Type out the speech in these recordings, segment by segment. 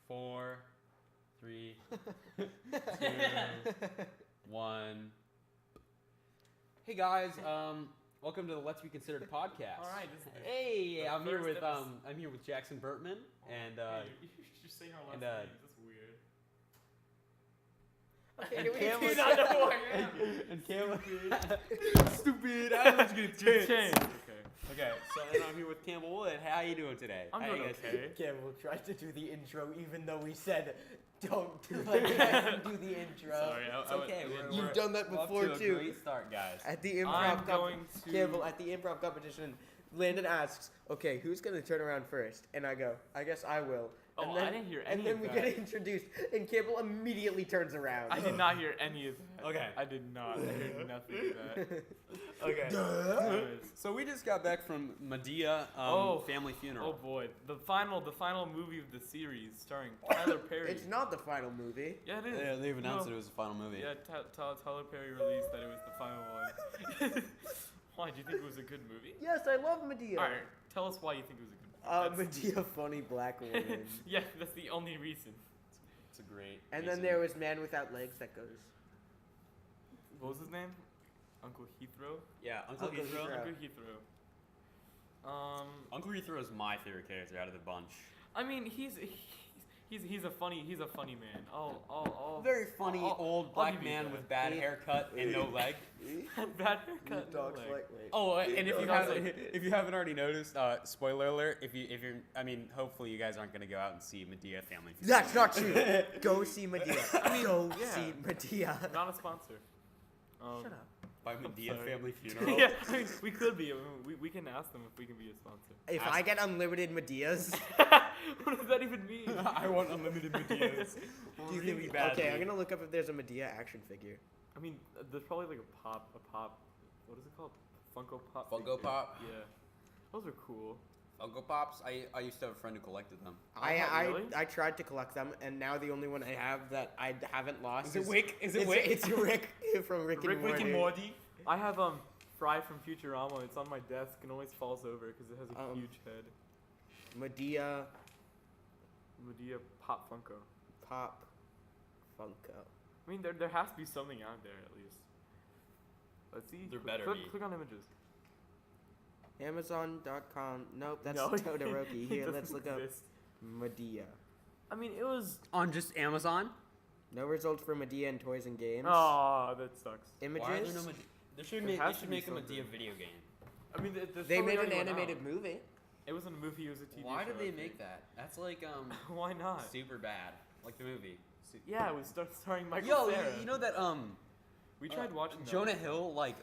4, 3, 2, 1. Hey guys, welcome to the Let's Be Considered podcast. All right, Hey, I'm here with Jackson Burtman and you should just say our last names. That's weird. and Cam. Do not know who I am. And Cam. Stupid. I was gonna change. Okay, so then I'm here with Campbell Wood. How you doing today? I'm doing okay. Campbell tried to do the intro even though we said don't do do the intro. Sorry, It's okay. You've done that before off to too. A great start, guys. At the Campbell, at the improv competition, Landon asks, "Okay, who's gonna turn around first?" And I go, "I guess I will." Oh, I didn't hear any of that. And then we get introduced, and Campbell immediately turns around. I did not hear any of that. Okay. I did not. I heard nothing of that. Okay. Anyways. So we just got back from Madea family funeral. Oh boy, the final movie of the series starring Tyler Perry. It's not the final movie. Yeah, it is. Yeah, they've announced that it was the final movie. Yeah, Tyler Perry released that it was the final one. Why? Do you think it was a good movie? Yes, I love Madea. All right, tell us why you think it was a good movie. Madea, funny black woman. Yeah, that's the only reason. It's a great. And reason. then there was Man Without Legs that goes. What was his name? Uncle Heathrow? Yeah, Uncle Heathrow. Uncle Heathrow. Uncle Heathrow is my favorite character out of the bunch. I mean, he's a funny man. Very funny old black man that. with bad haircut and no leg. Bad haircut. No leg. Lightweight. Oh, and if you haven't already noticed, spoiler alert, if you're, I mean, hopefully you guys aren't gonna go out and see Madea family. That's not true. Go see Madea. See Madea. Not a sponsor. Shut up. By Madea sorry. family funeral. Yeah, I mean, we could be. We can ask them if we can be a sponsor. If I get unlimited Madeas, What does that even mean? I want unlimited Madeas. Really badly. Okay, I'm gonna look up if there's a Madea action figure. I mean, there's probably like a pop. What is it called? Funko Pop. Funko figure. Pop? Yeah, those are cool. Funko Pops. I used to have a friend who collected them. Really? I tried to collect them, and now the only one I have that I haven't lost Is it Wick? Is it Wick? It's Rick from Rick and Morty. Rick and Morty. I have Fry from Futurama. It's on my desk and always falls over because it has a huge head. Madea Pop Funko. Pop Funko. I mean, there has to be something out there at least. Let's see. There better be. Click on images. Amazon.com. Nope, that's No, Todoroki. it Here, doesn't let's look up exist. Madea. I mean, it was. On just Amazon. No results for Madea in toys and games. Oh, that sucks. Images. Why are there no Madea? They should There has to make be a something. Madea video game. I mean, They made an animated movie. It wasn't a movie. It was a TV show. Why did I they think. make that? That's like Why not? super bad, like the movie. Yeah, it was starring Michael Yo, Cera. you know that We tried watching that. Jonah Hill, like,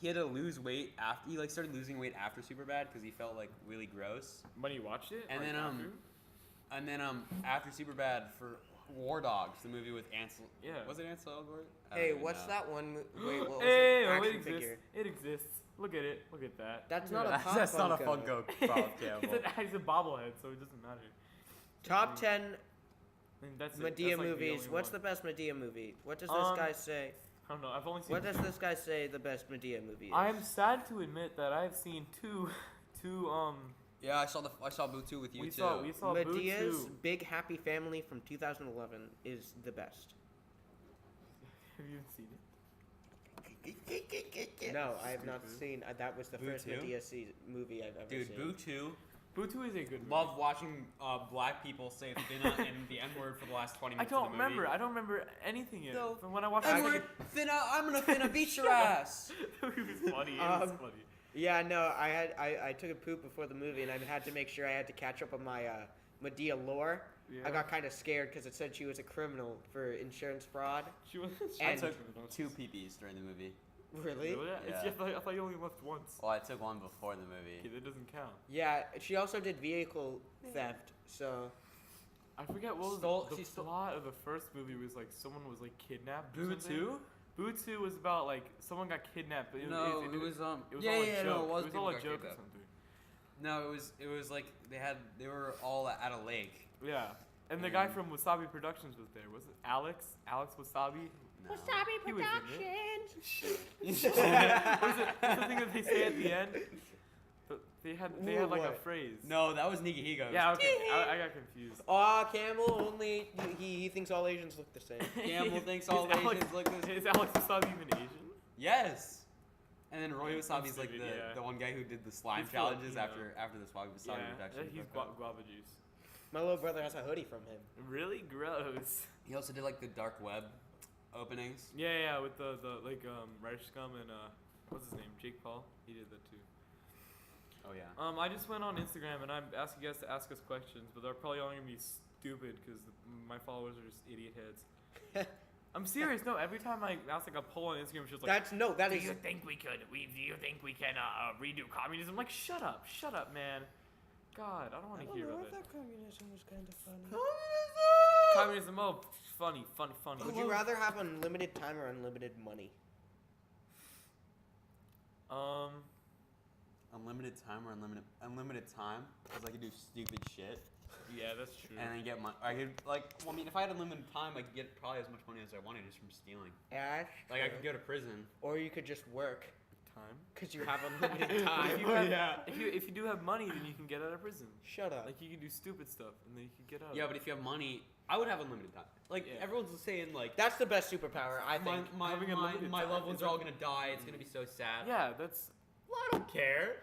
he had to lose weight after he like started losing weight after Superbad because he felt like really gross. When you watched it? And Like, then after? after Superbad for War Dogs, the movie with Ansel. Yeah. Was it Ansel Elgort? I don't Hey, even what's know. that one? Wait, what was Hey, it? oh, it Action exists. figure. It exists. Look at it. Look at that. That's Look not at a that. Pop That's not a Funko. Funko Pop, Campbell. It's a bobblehead, so it doesn't matter. Top 10 I mean, that's it. Madea That's, like, movies. the What's only the best Madea movie? What does this Um, guy say? I don't know. I've only seen. What does this guy say the best Madea movie is? I am sad to admit that I've seen two. Yeah, I saw Boo 2 with you We too. saw Boo Medea's 2. Big Happy Family from 2011 is the best. Have you seen it? No, I have not Stupid. seen. That was the Boo first 2? Madea movie I've ever Dude, seen. Boo 2. Boo 2 is a good movie. Love watching black people say Finna and the N word for the last 20 I minutes. don't of the movie. remember. I don't remember anything yet. No. From when I watched it, N-word, Finna, I'm gonna Finna beat your ass. it was funny. It was funny. Yeah, no, I took a poop before the movie and I had to make sure I had to catch up on my Madea lore. Yeah. I got kind of scared because it said she was a criminal for insurance fraud. She was. I And- took 2 PPs during the movie. Really? Really? Yeah. I thought you only left once. Well, I took one before the movie. Okay, that doesn't count. Yeah, she also did vehicle theft, so... I forget what Stole- was she the stole- plot of the first movie was like someone was like kidnapped. or Boo something. 2? Boo 2 was about like someone got kidnapped. But It was all a yeah, joke. no, it was It was people all a got joke or kidnapped. something. No, it was like they were all at a lake. Yeah. And the guy from Wasabi Productions was there. Was it Alex? Alex Wasabi? No. He was in it. What is the thing that they say at the end? They had like a What? phrase. No, that was Nigahiga. Yeah, okay. I got confused. Aw, Campbell only he thinks all Asians look the same. Campbell thinks all Is Alex- Asians look the same. Is Alex Wasabi even Asian? Yes. And then Roy Wasabi's like stupid, yeah. the one guy who did the slime He's challenges Filipino. after the Wasabi infection. he's guava juice. My little brother has a hoodie from him. Really gross. He also did like the dark web openings. Yeah, with the Rice Scum and what's his name? Jake Paul. He did that too. Oh yeah. I just went on Instagram and I'm asking you guys to ask us questions, but they're probably all gonna be stupid because my followers are just idiot heads. I'm serious. No, every time I ask like a poll on Instagram, she's like, that "Do is you think we can redo communism?" I'm like, shut up, man. God, I don't want to hear about it. communism was kind of funny. Communism, oh, funny. Would you rather have unlimited time or unlimited money? Unlimited time or unlimited time because I could do stupid shit Yeah, that's true. and then get money. I could I mean, if I had unlimited time, I could get probably as much money as I wanted just from stealing. Yeah. Like I could go to prison. Or you could just work Time. because you have unlimited time. If you do have money, then you can get out of prison. Shut up. Like you can do stupid stuff, and then you can get out. Yeah, but if you have money, I would have unlimited time. Like Yeah. everyone's saying, like That's the best superpower, I think. my Having unlimited my time loved ones is are all like- gonna die. It's gonna be so sad. Yeah, that's. Well, I don't care.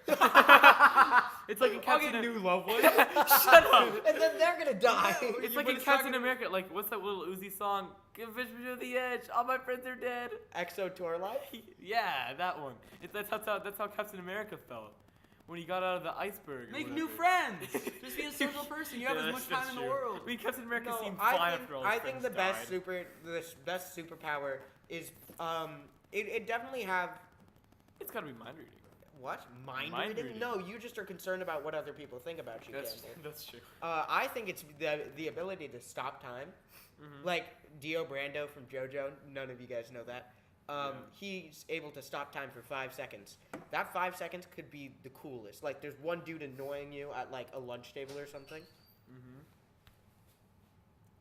It's like in I'll Captain. get new loved ones. Shut up. And then they're gonna die. It's like in Captain America. Like what's that little Uzi song? Give fish me to the edge. All my friends are dead. Exo Tour Life? Yeah, that one. That's how Captain America felt when he got out of the iceberg. or Make new whatever. friends. Just be a social person. You have as much time in the true. world. I mean, Captain America No, seemed fine after all his I think friends the best died. best superpower is it definitely have It's gotta be mind reading. what? Mind Mind reading? reading. No, you just are concerned about what other people think about you, That's Campbell. that's true. I think it's the ability to stop time. Mhm. Like Dio Brando from JoJo, none of you guys know that. Yeah. He's able to stop time for 5 seconds. That 5 seconds could be the coolest. Like there's one dude annoying you at like a lunch table or something. Mhm.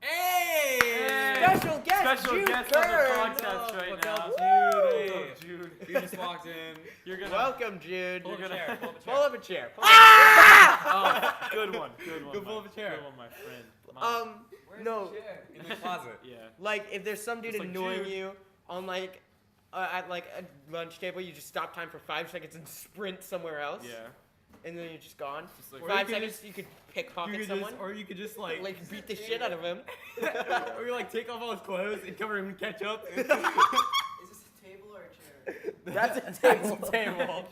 Hey! Special guest, Special Jude guest on the Kern. podcast right What's now. up, What's Jude? up, Jude? You just walked in. You're gonna. Welcome, Jude. Pull up a You're chair. gonna- Pull up a chair. Pull up a chair. Oh, good one. Go pull up a chair. Good one, my friend. No, In the closet. Yeah. like if there's some dude It's like, annoying Jude. you on like at like a lunch table, you just stop time for 5 seconds and sprint somewhere else. Yeah. And then you're just gone. Just like- Or you 5 could seconds, you could pickpocket someone. or you could just like Beat the shit out of him. or you like take off all his clothes and cover him in ketchup. Is this a table or a chair? That's a That's table. a table.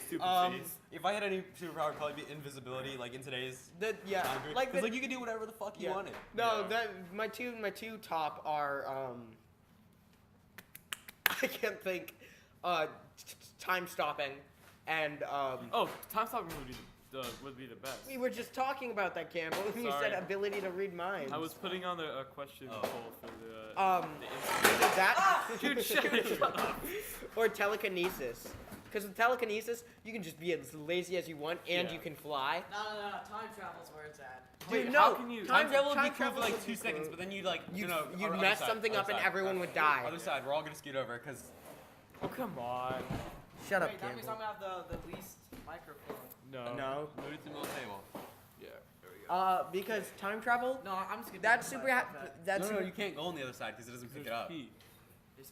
Stupid face. If I had any superpower, it'd probably be invisibility. Like in today's Yeah, time period. like 'Cause, the, like you could do whatever the fuck you yeah. wanted. No, Yeah. that my two top are I can't think time stopping and Oh, time stopping would be the best. we were just talking about that, Campbell. You Sorry. said ability to read minds. I was putting on a question Oh. poll for the. either that Dude, shut up. or telekinesis. Because with telekinesis, you can just be as lazy as you want and Yeah. you can fly. No. Time travel's where it's at. Wait, Dude, how no. can you- Time travel would be time cool travel for like would 2 be seconds, cool. but then you'd like You'd other mess side, something other up and side, everyone other would side. die. Other side, we're all gonna scoot over because Oh come on. Shut up, Wait, that means I'm Campbell. gonna have the least microphone. No. No. move it to the middle table. Yeah. There we go. Because time travel, No, I'm just gonna. that's be super. That's No, you can't go on the other side because it doesn't pick There's it up. P.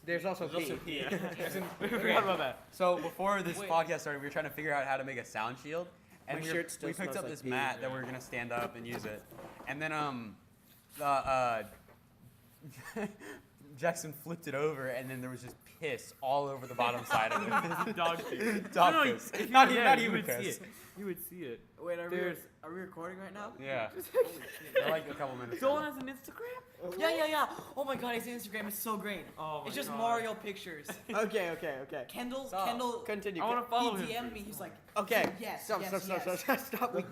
There's also There's P. also P. We forgot about that. So before this Wait. podcast started, we were trying to figure out how to make a sound shield, and My we, shirt still we picked smells up like this pee. mat that Yeah. we were gonna stand up and use it, and then Jackson flipped it over, and then there was just piss all over the bottom side of it. Dog shit. Dog No, piss. if you Not were even- there, not you even would see piss. it. You would see it. Wait, are There's- we recording right now? Yeah, Holy shit. they're like a couple minutes. Dolan in. has an Instagram? Yeah. Oh my god, his Instagram is so great. Oh my It's just God. Mario pictures. Okay. Kendall, Stop. Kendall, Continue. I want to follow he him. DM'd me. He's like, Okay. Yes, Stop. yes, Stop. yes. Stop. Watch.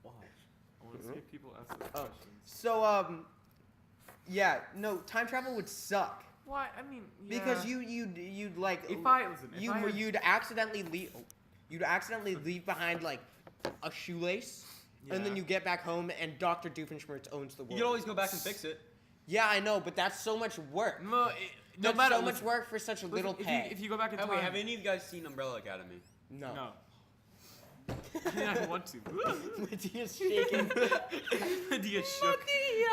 I want to see if people ask us Oh. questions. So yeah. No, time travel would suck Why? I mean, because you'd like If I listen, if I had- you'd accidentally leave behind like a shoelace. And then Yeah. you get back home and Dr. Doofenshmirtz owns the world. You can always go back and fix it. Yeah, I know, but that's so much work. No, no That's matter so much listen, work for such a little listen, pay. If you go back in Oh time. wait, have any of you guys seen Umbrella Academy? no. No. I mean, I want to. Medea's shaking. Medea shook.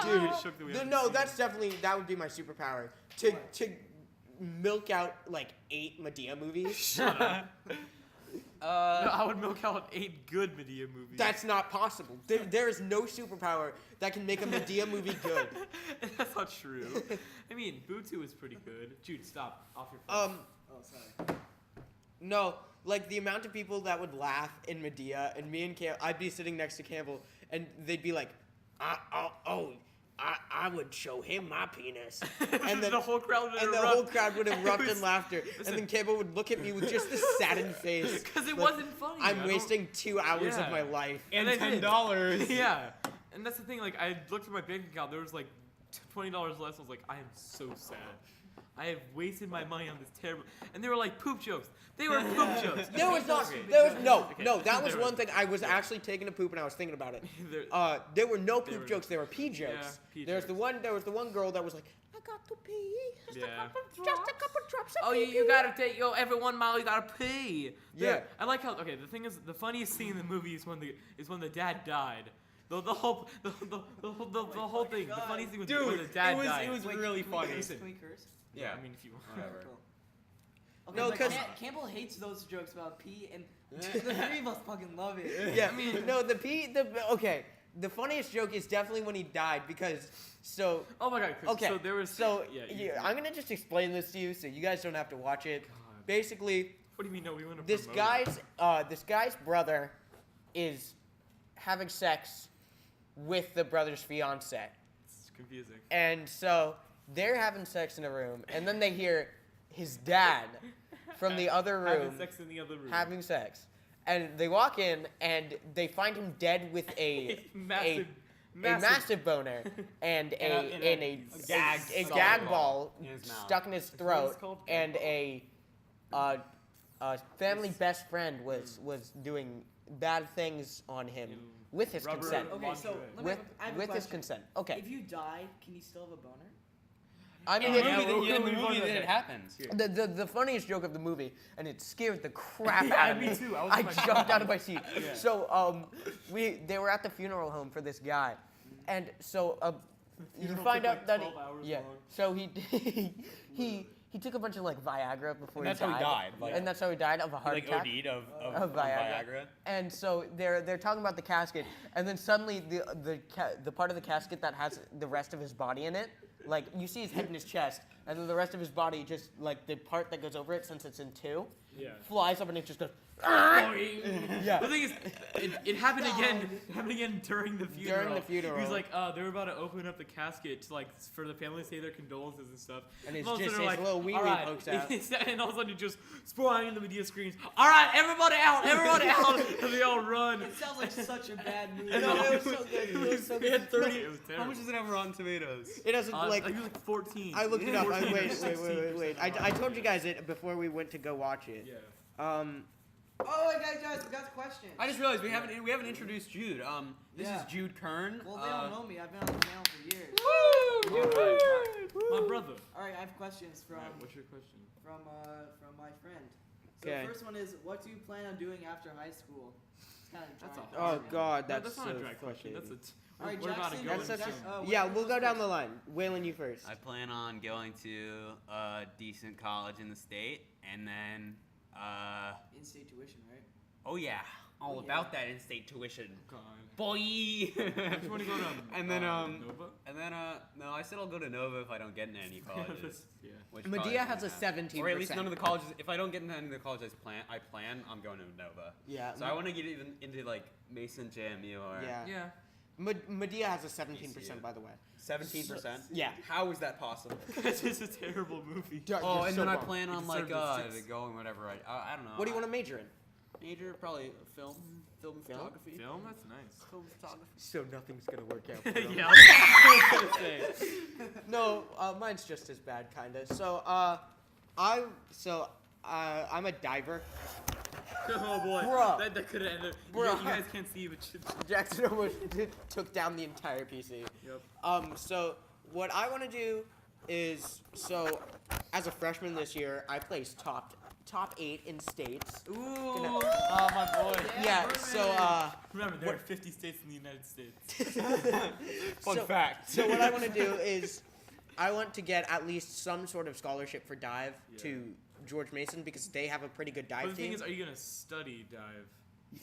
Dude, shook that we no, haven't no, seen. that's definitely, that would be my superpower. To milk out like 8 Madea movies. Shut up. No, I would milk out 8 good Medea movies. That's not possible. There is no superpower that can make a Madea movie good. That's not true. I mean, Butu is pretty good. Jude, stop. Off your phone. Oh, sorry. No, like the amount of people that would laugh in Madea, and me and Campbell, I'd be sitting next to Campbell, and they'd be like, I would show him my penis. And then the whole crowd would and erupt. the whole crowd would erupt It in was- laughter. listen. And then Campbell would look at me with just this saddened face. Because it like, wasn't funny. I'm wasting 2 hours Yeah. of my life. And I did. $10. Yeah. And that's the thing, like, I looked at my bank account, there was like $20 less. I was like, I am so sad. I have wasted my money on this terrible. And they were like poop jokes. They were poop jokes. There was not. Okay. There was no. Okay. No, that was There were- one thing. I was actually taking a poop and I was thinking about it. There- There were no They poop were- jokes. There were pee jokes. Yeah, pee There was the jokes. one girl that was like, I got to pee. Yeah. Just a couple drops of Oh, pee. you gotta take every 1 mile. You gotta pee. Yeah. Dude, I like how. Okay, the thing is, the funniest scene in the movie is when the dad died. The whole thing. The God. funniest thing was when the Dude, dad it died. was really funny. Listen. Can we curse? Yeah. I mean, if you want. Whatever. Cool. Okay, No, but 'cause- Campbell hates those jokes about pee, and the 3 of us fucking love it. Yeah, I mean, no, okay. The funniest joke is definitely when he died because so. Oh my God, Chris. Okay. So there was. So yeah. I'm gonna just explain this to you so you guys don't have to watch it. God. Basically, What do you mean? No, we want to. this guy's brother is having sex with the brother's fiance. It's confusing. And so they're having sex in a room, and then they hear his dad from the other room Having sex in the other room. having sex. And they walk in, and they find him dead with a massive boner and a gag ball in his mouth. stuck in his what throat, it's called? and a family best friend was doing bad things on him with his Rubber- consent. Okay, so let me With I have a his question. consent. Okay. If you die, can you still have a boner? I mean, In if the you- movie, in the we'll movie go that there. it happens. the funniest joke of the movie, and it scared the crap Yeah, out of me me. too. I was I like, my jumped God. out of my seat. Yeah. So they were at the funeral home for this guy, and so you funeral find took, out like, that 12 hours yeah. long. So he took a bunch of like Viagra before And that's he how died. he died. Like, And that's how he died of a heart like attack. OD'd of Of Viagra. Viagra. And so they're talking about the casket, and then suddenly the part of the casket that has the rest of his body in it, like you see his head and his chest, and then the rest of his body just like the part that goes over it, since it's in 2, Yeah. flies up and it just goes. Yeah. The thing is, it happened again. It happened again during the funeral. During the funeral. He was like, they were about to open up the casket to like for the family to say their condolences and stuff. And it's all of a just sudden his they're little wee-wee "All right." pokes out. And all of a sudden, it just sprawling into Medea screams. All right, everybody out! Everybody out! And they all run. It sounds like such a bad movie. No, it was so good. It was so It had good. 30. It was terrible. How much does it have Rotten Tomatoes? It doesn't Like, like. I think like 14. I looked it up. 14 or Wait. 16%. I told you guys it before we went to go watch it. Yeah. Oh, guys, we got a question. I just realized we haven't introduced Jude. This Yeah. is Jude Kern. Well, they don't know me. I've been on the channel for years. My brother. All right, I have questions from Alright, what's your question? from my friend. So Okay. the first one is, what do you plan on doing after high school? It's kind of That's a Oh hard one. God, No, that's not so a drag question. That's frustrating. a. All right, we're about to Jackson, go That's into. such Jackson, a, yeah, Waylon we'll goes go down first. the line. Waylon, you first. I plan on going to a decent college in the state, and then, In-state tuition, right? oh yeah, all Oh, yeah. about that in-state tuition, God. boy. You want to go to? And then, Nova. no, I said I'll go to Nova if I don't get into any colleges. Yeah. which Medea probably has a won't happen. 17%. Or at least none of the colleges. If I don't get into any of the colleges I plan, I'm going to Nova. Yeah. So I want to get even into like Mason, JMU, or Yeah. Yeah. Medea has a 17%, ECU. by the way. 17%. Yeah. How is that possible? This is a terrible movie. Oh, and then I plan. plan on It like deserves a 6. going whatever I don't know. What do you want to major in? major? Probably film photography. Film? That's nice. Film photography. So nothing's gonna work out. for him. Yeah. I was gonna say. No, mine's just as bad, kinda. So, I'm a diver. Oh boy. Bruh. That could have ended. Bruh. You guys can't see, but Jackson almost took down the entire PC. Yep. So what I want to do is, so as a freshman this year, I placed top top 8 in states. Ooh. Gonna- Oh, my boy. Yeah, so Remember, there are what- 50 states in the United States. Fun fact. So what I want to do is, I want to get at least some sort of scholarship for dive Yeah. to George Mason because they have a pretty good But dive the thing team. is, are you gonna study dive?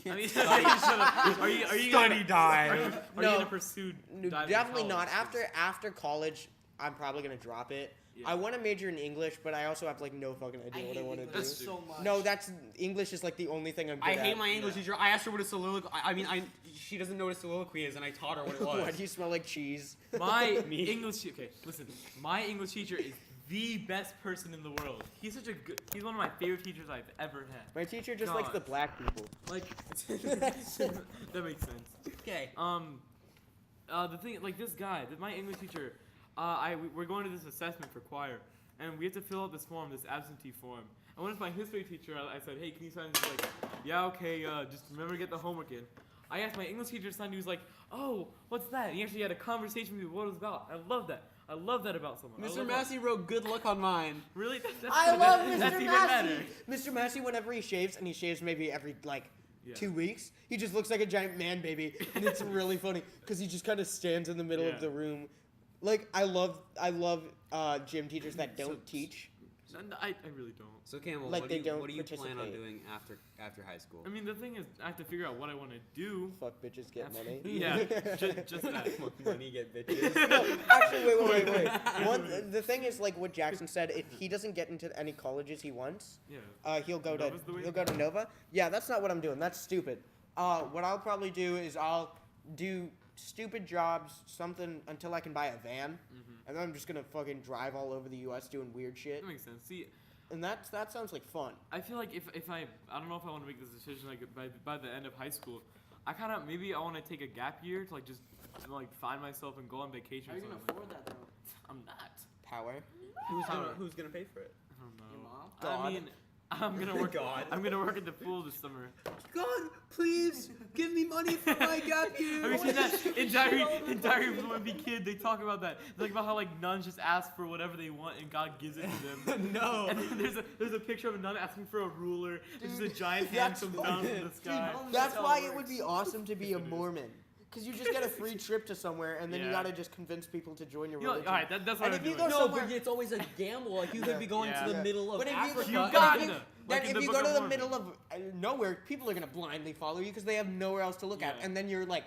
I mean, are you Study gonna, dive. Are you No. gonna pursue No, diving? in definitely college? not. After college, I'm probably gonna drop it. Yeah. I want to major in English, but I also have like no fucking I idea what I hate want to English do. That's so much. No, that's English is like the only thing I'm good I at. hate my English Yeah. teacher. I asked her what a soliloquy. She doesn't know what a soliloquy is, and I taught her what it was. Why do you smell like cheese? My Me. English. Okay, listen. My English teacher is the best person in the world. He's such a good. He's one of my favorite teachers I've ever had. My teacher just likes God. the black people. Like, that makes sense. Okay. The thing, like this guy, my English teacher, we're going to this assessment for choir, and we have to fill out this form, this absentee form. And when it's my history teacher, I said, hey, can you sign this? He's like, yeah, okay, just remember to get the homework in. I asked my English teacher to sign, he was like, oh, what's that? And he actually had a conversation with me what it was about. I love that. I love that about someone. I Mr. love Massey wrote good luck on mine. that. Really? That's I love that's Mr. even Massey. better. Mr. Massey, whenever he shaves, and he shaves maybe every like Yeah. 2 weeks, he just looks like a giant man baby, and it's really funny because he just kind of stands in the middle Yeah. of the room. Like I love gym teachers that don't teach. I really don't. So Campbell, Like what they do you, don't what do you plan on participate. doing after high school? I mean, the thing is, I have to figure out what I want to do. Fuck bitches, get money. Yeah, just that. Money get bitches. No, actually, wait. The thing is, like what Jackson said, if he doesn't get into any colleges he wants, Yeah. he'll go Nova's the way to to go. Nova. Yeah, that's not what I'm doing. That's stupid. What I'll probably do is I'll do stupid jobs, something until I can buy a van, and then I'm just gonna fucking drive all over the U.S. doing weird shit, That makes sense. See, and that sounds like fun. I feel like if I don't know if I want to make this decision like by the end of high school. I kind of maybe I want to take a gap year to like just like find myself and go on vacation. How are or you gonna something. afford that though? I'm not. Power. Who's gonna pay for it? I don't know. Your mom? God. I mean, I'm gonna work. God. I'm gonna work at the pool this summer. God, please give me money for my gap year. Have you seen that in Diary of a Wimpy Kid? They talk about that. Like about how like nuns just ask for whatever they want and God gives it to them. No. And then there's a picture of a nun asking for a ruler. It's just a giant hand that's comes down from the sky. Dude, That's how why it it would works. be awesome to be a Mormon. Because you just get a free trip to somewhere, and then you Yeah. gotta just convince people to join your You know, religion. all right, that's what And I'm if you doing. go No, somewhere- but it's always a gamble. Like you could be going Yeah. to the middle of But if you- Africa. You Then got if- it. Then Like in if the you Book go to of the Mormon. middle of nowhere, people are gonna blindly follow you because they have nowhere else to look at, Yeah. and then you're like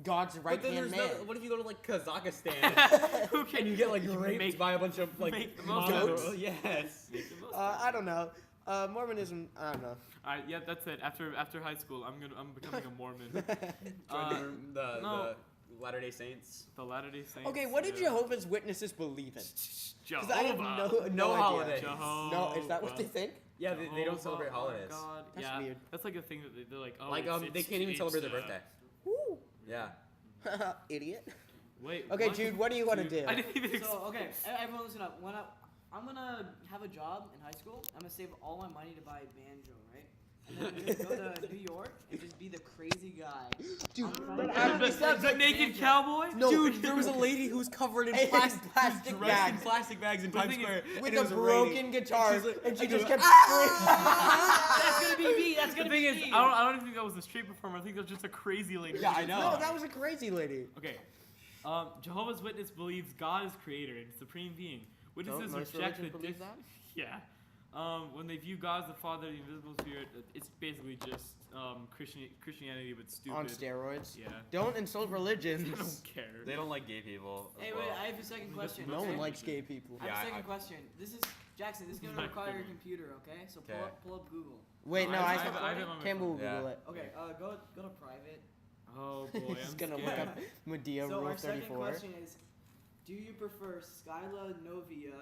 God's right But then hand there's man. no. What if you go to like Kazakhstan Who can and you get like you raped make- by a bunch of like make the most of it. mongrel- Yes. make the most of it? I don't know. Mormonism, I don't know. All right, yeah, that's it. After high school, I'm becoming a Mormon. Join the no. Latter Day Saints. The Latter-day Saints. Okay, what did yeah. Jehovah's Witnesses believe in? 'Cause Jehovah. I have no No idea. holidays. Jehovah. No, is that what they think? Yeah, they don't Jehovah, celebrate oh holidays. God. That's yeah, weird. That's like a thing that they're like, oh, Like it's- they can't even it's, celebrate their uh, birthday. Woo. Yeah. Idiot. Wait. Okay, what? Jude, what do you want to Dude, do? I didn't even. So okay, everyone listen up. I'm gonna have a job in high school. I'm gonna save all my money to buy a banjo, right? And then I'm gonna go to New York and just be the crazy guy. Dude, I'm but trying to- the naked cowboy. No, Dude, there was a lady who was covered in In plastic, plastic dressed in bags. plastic bags in But the Times thing is, Square, with and it a was broken raining. guitar, she's like- and she I just go, kept That's gonna be me. That's The gonna thing be is, me. I don't even think that was a street performer. I think that was just a crazy lady. Yeah, I know. No, that was a crazy lady. Okay. Jehovah's Witness believes God is creator and supreme being. Witnesses Don't most reject the religions believe that? Yeah. When they view God as the Father, the invisible Spirit, it's basically just Christianity but stupid. On steroids. Yeah. Don't insult I religions. don't care. They don't like gay people. as Hey, well. wait. I have a second question. No okay? one likes gay people. I have Yeah, a second I- question. This is Jackson. This is gonna require your computer, okay? So Okay. pull up Google. Wait, Oh, no, I I have it on my Campbell will phone. Google Yeah. it. Okay. Go to private. Oh boy, He's I'm gonna scared. look up Madea So Rule our second 34. question is, do you prefer Skyla Novia?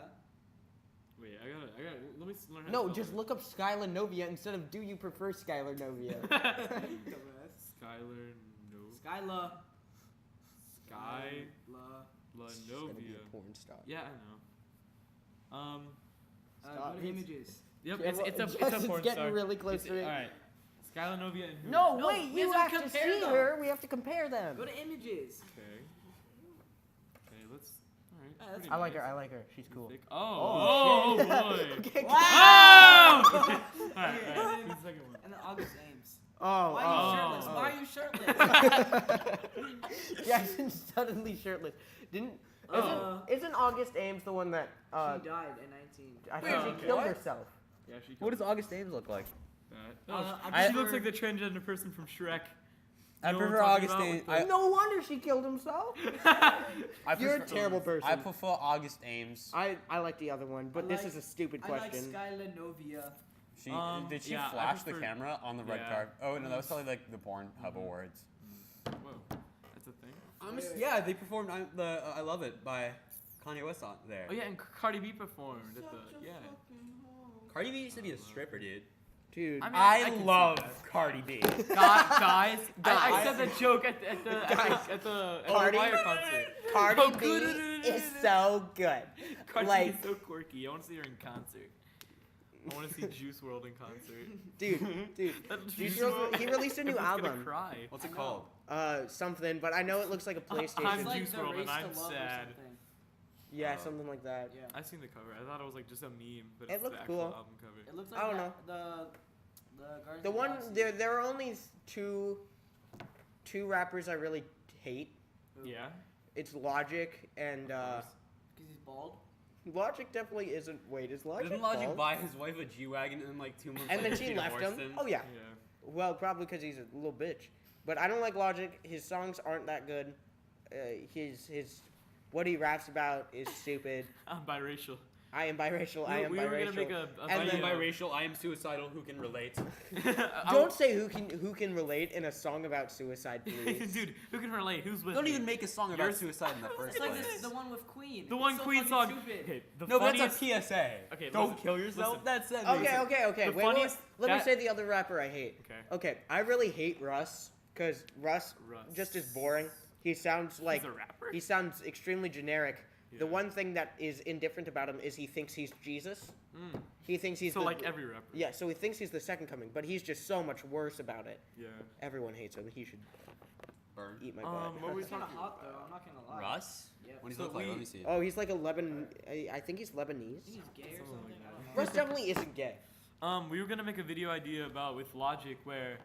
Wait, I gotta. Let me learn how to No, spell just it. look up Skylar Novia instead of do you prefer Skylar Novia? Dumbass. Skylar no. Skyla. Sky La. La She's gonna be Novia. a porn star. Yeah, I know. Stop. Go to images. Yep, Campbell- it's a Justin's porn getting star. really close to it. All right. Skylar Novia and who? No, No, wait, we you have have to to compare see them. her. We have to compare them. Go to images. Okay. Okay, let's. All Pretty I like her. nice. I like her. She's cool. Thick. Oh boy. Okay. Oh! Alright, who's the second one? And then August Ames. Oh. Why are you shirtless? oh. Why are you shirtless? Jackson's suddenly shirtless. Isn't August Ames the one that She died at 19. I think she killed herself? Yeah, she. What does August Ames look like? She looks like the transgender person from Shrek. I You know what prefer I'm talking August about Ames. with No wonder she killed himself. You're a terrible person. I prefer August Ames. I like the other one, but this is a stupid I like question. Skyla Novia. Did she yeah, I flash the prefer- camera on the red yeah. card? Oh no, that was probably like the Pornhub Awards. Whoa, that's a thing. Yeah, they performed I Love It by Kanye West on there. Oh yeah, and Cardi B performed at the Cardi B used to be a stripper, dude. Dude, I mean, I can see love that. Cardi B. Guys, I said the joke at the Cardi- Wire concert. Cardi How B good it is so good. Cardi Like- B is so quirky. I want to see her in concert. I want to see Juice WRLD in concert. Dude. That Juice Juice WRLD, WRLD, he released a new everyone's gonna album. Cry. What's it called? Something, but I know it looks like a I'm PlayStation. It's like Juice the WRLD Race and to I'm Love or sad. something. Yeah, something like that. Yeah. I seen the cover. I thought it was like just a meme, but It it's looked the actual cool. album cover. It looks I like don't the Guardians The of one Galaxy. there are only two rappers I really hate. Yeah. It's Logic and Because he's bald. Logic definitely isn't. Wait, is Logic? Didn't Logic bald? buy his wife a G-Wagon and like 2 months And later then she left divorced him. Oh yeah. Yeah. Well, probably because he's a little bitch. But I don't like Logic. His songs aren't that good. His what he raps about is stupid. I'm biracial. I am biracial. I am we biracial. were gonna make a And then I am biracial. I am suicidal. Who can relate? Don't say who can relate in a song about suicide, please. Dude, who can relate? Who's with Don't me? even make a song about suicide in the first It's like place. the one with Queen. The It's one so Queen fucking song. Stupid. Okay, the No, but funniest. that's a PSA. Okay, Don't listen, kill yourself. listen. That's it. Okay. The Wait, funniest- let me that- say the other rapper I hate. Okay. I really hate Russ because Russ just is boring. He sounds like He's a rapper. he sounds extremely generic. Yeah. The one thing that is indifferent about him is he thinks he's Jesus. Mm. He thinks he's So the, like every rapper. yeah. So he thinks he's the second coming, but he's just so much worse about it. Yeah. Everyone hates him. He should Burn. eat my What were we He's kind of talking hot about? though. I'm not gonna lie. Russ? Yeah. What does So he look like? we- Let me see. Oh, he's like a Lebanon. I think he's Lebanese. I think he's gay or Something something. like I don't know. Russ definitely isn't gay. We were gonna make a video idea about with Logic where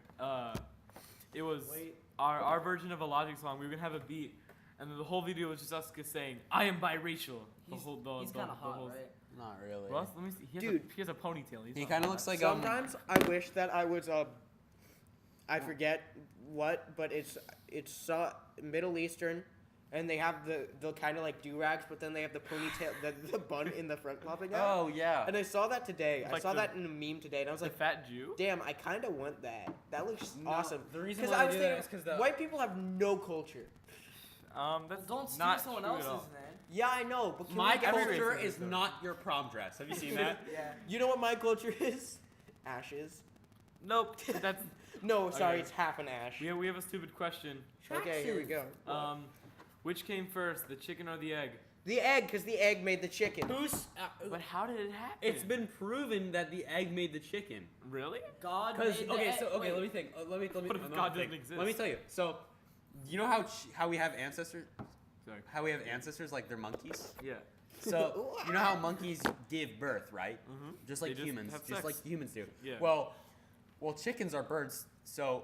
it was Wait. our version of a Logic song. We were gonna have a beat, and then the whole video was just us saying, "I am biracial." He's kind of hot, right? Not really. Russ, let me see. Dude. He has a ponytail. He's He not kind of hot. looks like Sometimes I wish that I was I forget what, but it's Middle Eastern, and they have the kind of like do-rags, but then they have the ponytail, the bun in the front popping out. Oh yeah. And I saw that today. It's I like saw the- that in a meme today, and I was the like, fat Jew. damn, I kind of want that. That looks No, awesome. the reason Because why I I was do that thinking, is 'cause the- white people have no culture. That's Don't steal not someone true at else's, all. man. Yeah, I know, but can My we get every culture race is is though. not your prom dress. Have you seen that? Yeah. You know what my culture is? Ashes. Nope. That's No, sorry, Okay. it's half an ash. we have a stupid question. Okay, here we go. Which came first, the chicken or the egg? The egg, because the egg made the chicken. Who's? But how did it happen? It's been proven that the egg made the chicken. really. God Because made the okay, egg. so okay, Wait. let me think. Let me. What if I'm God not doesn't think. exist? Let me tell you. So, you know how we have ancestors? Sorry. How we have ancestors like they're monkeys. Yeah. So you know how monkeys give birth, right? Mhm. Just They like just humans, have just sex. like humans do. Yeah. Well, chickens are birds. So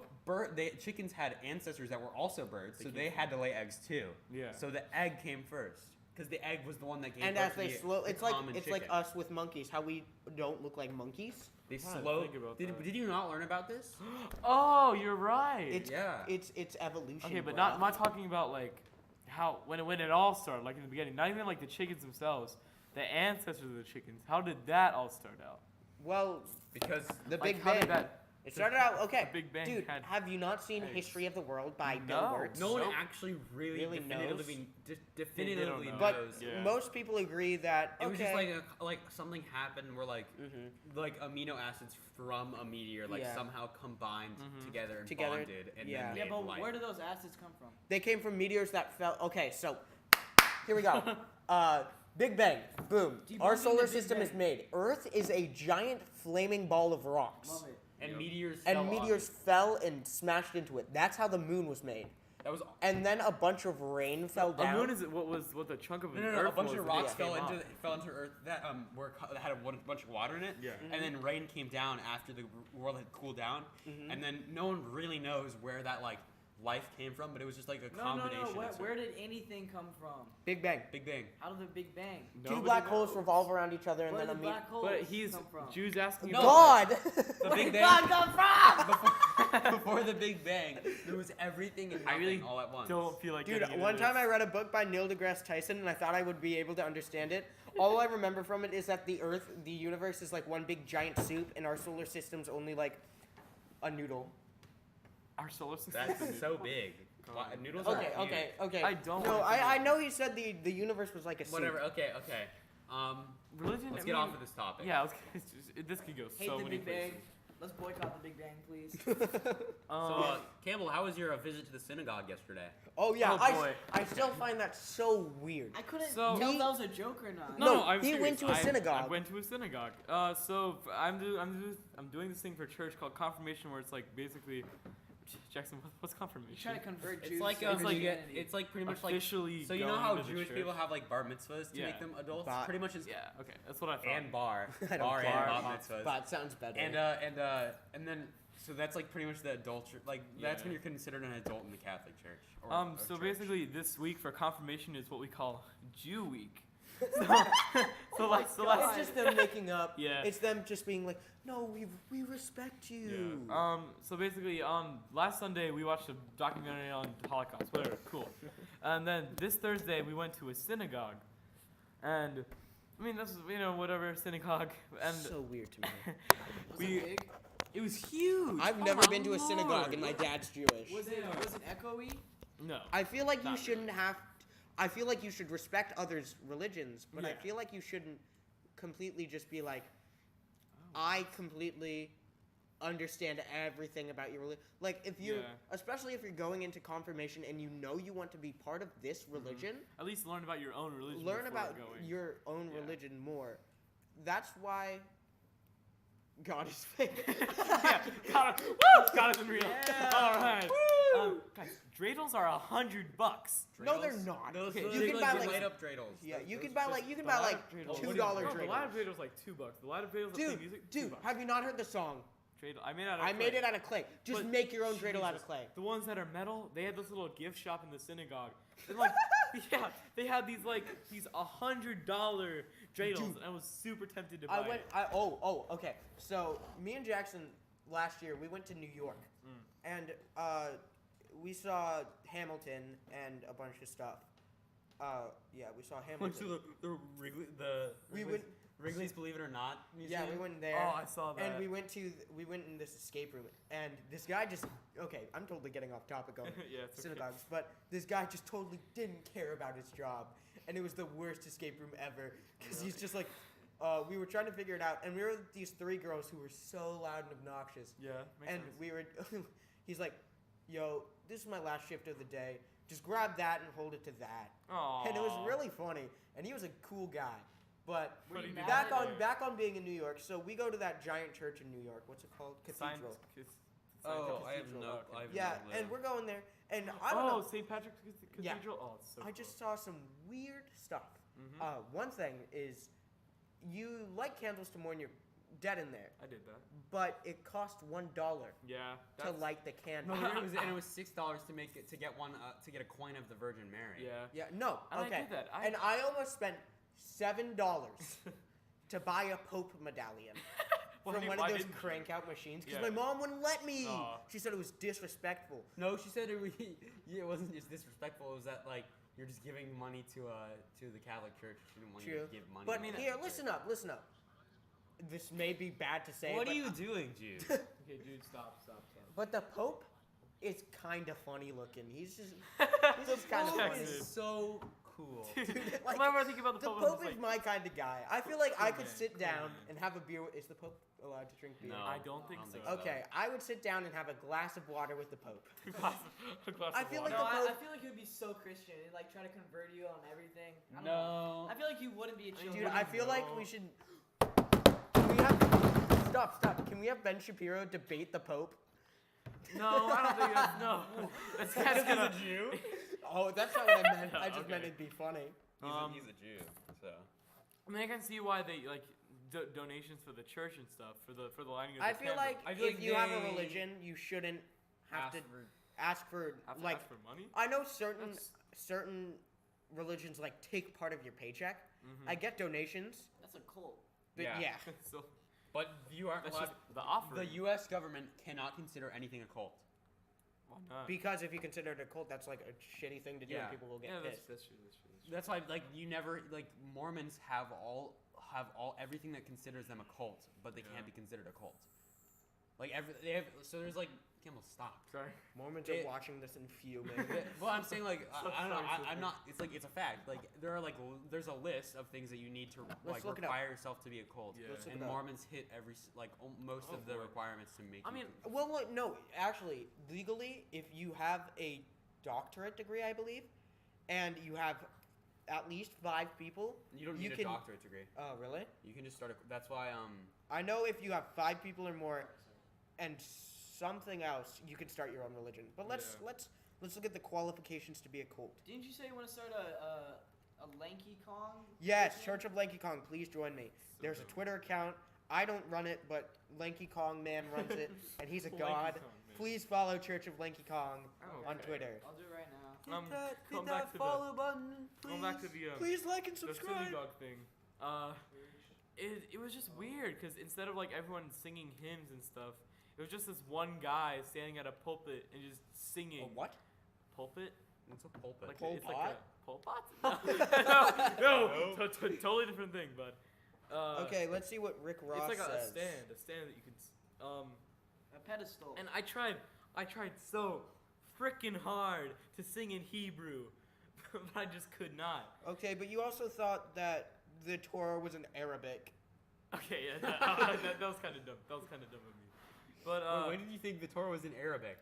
chickens had ancestors that were also birds, so they had to lay eggs too. Yeah. So the egg came first because the egg was the one that gave And birth as they to the slow, it's like common it's like chicken. us with monkeys. How we don't look like monkeys. They I'm trying to slow. think about that. Did you not learn about this? Oh, you're right. It's Yeah. it's evolution. Okay, but bro. I'm not talking about like how when it all started, like in the beginning. Not even like the chickens themselves, the ancestors of the chickens. How did that all start out? Well, Because the Like, Big how Bang. did that? It started out okay. The Big Bang Dude, had have you not seen eggs. History of the World by No. Bill Wirtz? no one Nope. actually really Really definitively They definitively don't know. But knows. Yeah. most people agree that It was just okay. like something happened where like amino acids from a meteor like Yeah. somehow combined together and Together, bonded and yeah. then Yeah, made but life. where do those acids come from? They came from meteors that fell. Okay, so here we go. Big Bang, boom. Our Debunking solar the Big system is Bang. made. Earth is a giant flaming ball of rocks. Love it. and meteors And fell off meteors fell and smashed into it. That's how the moon was made. That was and then a bunch of rain fell A down. moon is what the chunk of no, an no, no. Earth A bunch was of that rocks came fell off. into Earth that that had a bunch of water in it. Yeah. And then rain came down after the world had cooled down. And then no one really knows where that like life came from, but it was just like a combination. No. of Where did anything come from? Big Bang. Big Bang. How did the Big Bang? Two Nobody black holes knows. revolve around each other, and Where then did a the black holes But he's come from? Jude's asking you. No. God. The Big Where Bang. did God come from? Before the Big Bang, there was everything and I nothing really all at once. don't feel like Dude, getting into one time this. I read a book by Neil deGrasse Tyson, and I thought I would be able to understand it. All I remember from it is that the universe is like one big giant soup, and our solar system's only like a noodle. Our solar system. That's so big. God. Noodles are Okay. I don't No, like I know he said the universe was like a soup. Whatever. Okay. Religion. Let's I get mean, off of this topic. Yeah, this could go Hate so the many Big Bang. places. Let's boycott the Big Bang, please. So, Campbell, how was your visit to the synagogue yesterday? Oh yeah, Oh, boy. I still find that so weird. I couldn't So- tell Me- if that was a joke or not. No, I'm he serious. went to a synagogue. I went to a synagogue. So I'm doing this thing for church called confirmation, where it's like basically, Jackson, what's confirmation? Trying to convert Jews It's like to it's like- Christianity. it's like pretty much like officially. so you know going how to the Jewish church. people have like bar mitzvahs to Yeah. make them adults. Bar- Pretty much is Yeah. Okay, that's what I thought. and bar I don't bar care. and bat mitzvahs. But it sounds better. And then so that's like pretty much the adult like that's Yeah. when you're considered an adult in the Catholic Church. Or So church. basically, this week for confirmation is what we call Jew Week. So it's just them making up. Yeah. It's them just being like, no, we respect you. So basically, last Sunday we watched a documentary on the Holocaust. Whatever, cool. And then this Thursday we went to a synagogue, and I mean that's whatever synagogue, and So weird to me. Was we- it big? it was huge. I've Oh never my been to a synagogue, Lord. and my dad's Jewish. Was it echoey? No. I feel like you Not shouldn't have. I feel like you should respect others' religions, but I Yeah. feel like you shouldn't completely just be like, I completely understand everything about your religion. Like if you, Yeah. especially if you're going into confirmation and you know you want to be part of this religion, At least learn about your own religion. learn before about going. your own Yeah. religion more. That's why God is fake. Yeah, God, woo! God isn't real. Yeah. All right. Guys, dreidels are $100. No, they're not. Those Okay, you can buy like light up dreidels. yeah, Those- you those can buy just- like you can The buy light like up dreidel- $2 No, the light up dreidels. dreidels like $2. The light up dreidels that play music, Dude, $2. have you not heard the song? Dreidel. I made it out of I clay. made it out of clay. Just But make your own dreidel out Jesus, of clay. The ones that are metal, they had this little gift shop in the synagogue. And like, yeah, they had these $100 dreidels, Dude. and I was super tempted to buy it. Okay. So me and Jackson last year we went to New York, and we saw Hamilton and a bunch of stuff. Yeah, we saw Went Hamilton. to the We went. Wrigley's Believe It or Not museum. Yeah, we went there. Oh, I saw that. And we went in this escape room, and this guy just I'm totally getting off topic on Yeah, it's okay. synagogues, but this guy just totally didn't care about his job, and it was the worst escape room ever because he's just like, we were trying to figure it out, and we were with these 3 girls who were so loud and obnoxious, Yeah, makes and sense. we were, he's like, yo, this is my last shift of the day, just grab that and hold it to that, and it was Aw. really funny, and he was a cool guy. But What do you back do on there? back on being in New York, so we go to that giant church in New York. What's it called? Cathedral. Oh, I have Cathedral. no. I have Yeah, no and clue. we're going there, and I don't know. St. Patrick's Yeah. Cathedral? Oh, it's so I cool. just saw some weird stuff. Mhm. One thing is, you light candles to mourn your dead in there, I did that. but it cost $1 Yeah. to light the candle. No, it was $6 to make it to get a coin of the Virgin Mary. Yeah. Yeah, no. And I Okay. did that. And I almost spent $7 to buy a Pope medallion. Why From didn't- one why of those didn't you? crank out machines because Yeah. my mom wouldn't let me. Aw. She said it was disrespectful. No, she said it wasn't just disrespectful. It was that like you're just giving money to the Catholic Church. She didn't want you True. to give money. But to here, the listen up. This may be bad to say. What but, are you doing, Jude? Okay, dude, stop. But the Pope is kind of funny looking. He's just kind of Pope funny. is- so cool. Like, Whenever I think about the The Pope, I'm Pope just is like, my kind of guy. I feel like I could man, sit cool down man. and have a beer. Is the Pope allowed to drink beer? No. I don't think so. Okay, I would sit down and have a glass of water with the Pope. A glass I of feel water. like No, the I Pope- feel like he would be so Christian and like try to convert you on everything. I don't No. know. I feel like you wouldn't be a chill. Dude, dude. I feel like No. we should. Can we have? Stop. Can we have Ben Shapiro debate the Pope? No, I don't think that's no. That's gonna. Jew. Oh, that's not what I meant. I just Okay. meant it'd be funny. He's a Jew, so. I mean, I can see why they like donations for the church and stuff for the lining of the I feel candle. like I feel if you have a they religion, you shouldn't have to ask for have to like. ask for money. I know certain That's- certain religions like take part of your paycheck. Mhm. I get donations. That's a cult. But Yeah. yeah. So But you aren't that's allowed. just the offer. The U.S. government cannot consider anything a cult. Why not? Because if you consider it a cult, that's like a shitty thing to do, Yeah. and people will get Yeah, pissed. that's true. That's true. That's why, like, you never like Mormons have all everything that considers them a cult, but they Yeah. can't be considered a cult. Like they have so there's like Campbell, stop. Sorry. Mormons It- are watching this and fuming. Well, I'm saying like I don't know. Sorry, I'm not. It's like it's a fact. Like there are like there's a list of things that you need to like look it up. require yourself to be a cult. Yeah. Let's look And it up. Mormons hit every like most Oh, of the boy. requirements to make. I you mean, a- Well, look, no, actually, legally, if you have a doctorate degree, I believe, and you have at least 5 people, you don't you need a can- doctorate degree. oh, really? You can just start. That's why I know if you have 5 people or more, and something else, you can start your own religion. But let's look at the qualifications to be a cult. Didn't you say you want to start a Lanky Kong? Yes, religion? Church of Lanky Kong, please join me. So There's a dope. Twitter account. I don't run it, but Lanky Kong Man runs it, and he's a Lanky god. Kong, man. Please follow Church of Lanky Kong on Okay. Twitter. I'll do it right now. Come back to the button, going back to the please like and the subscribe. synagogue thing. It was just weird because instead of like everyone singing hymns and stuff, it was just this one guy standing at a pulpit and just singing. A what? Pulpit? it's a pulpit. Like Pol it's Pot? like a pol pot? No, totally different thing. But Okay, let's see what Rick Ross it's like says. a stand that you can. A pedestal. And I tried so freaking hard to sing in Hebrew, but I just could not. Okay, but you also thought that the Torah was in Arabic. Okay, yeah, that was kind of dumb. That was kind of dumb of me. But Wait, when did you think the Torah was in Arabic?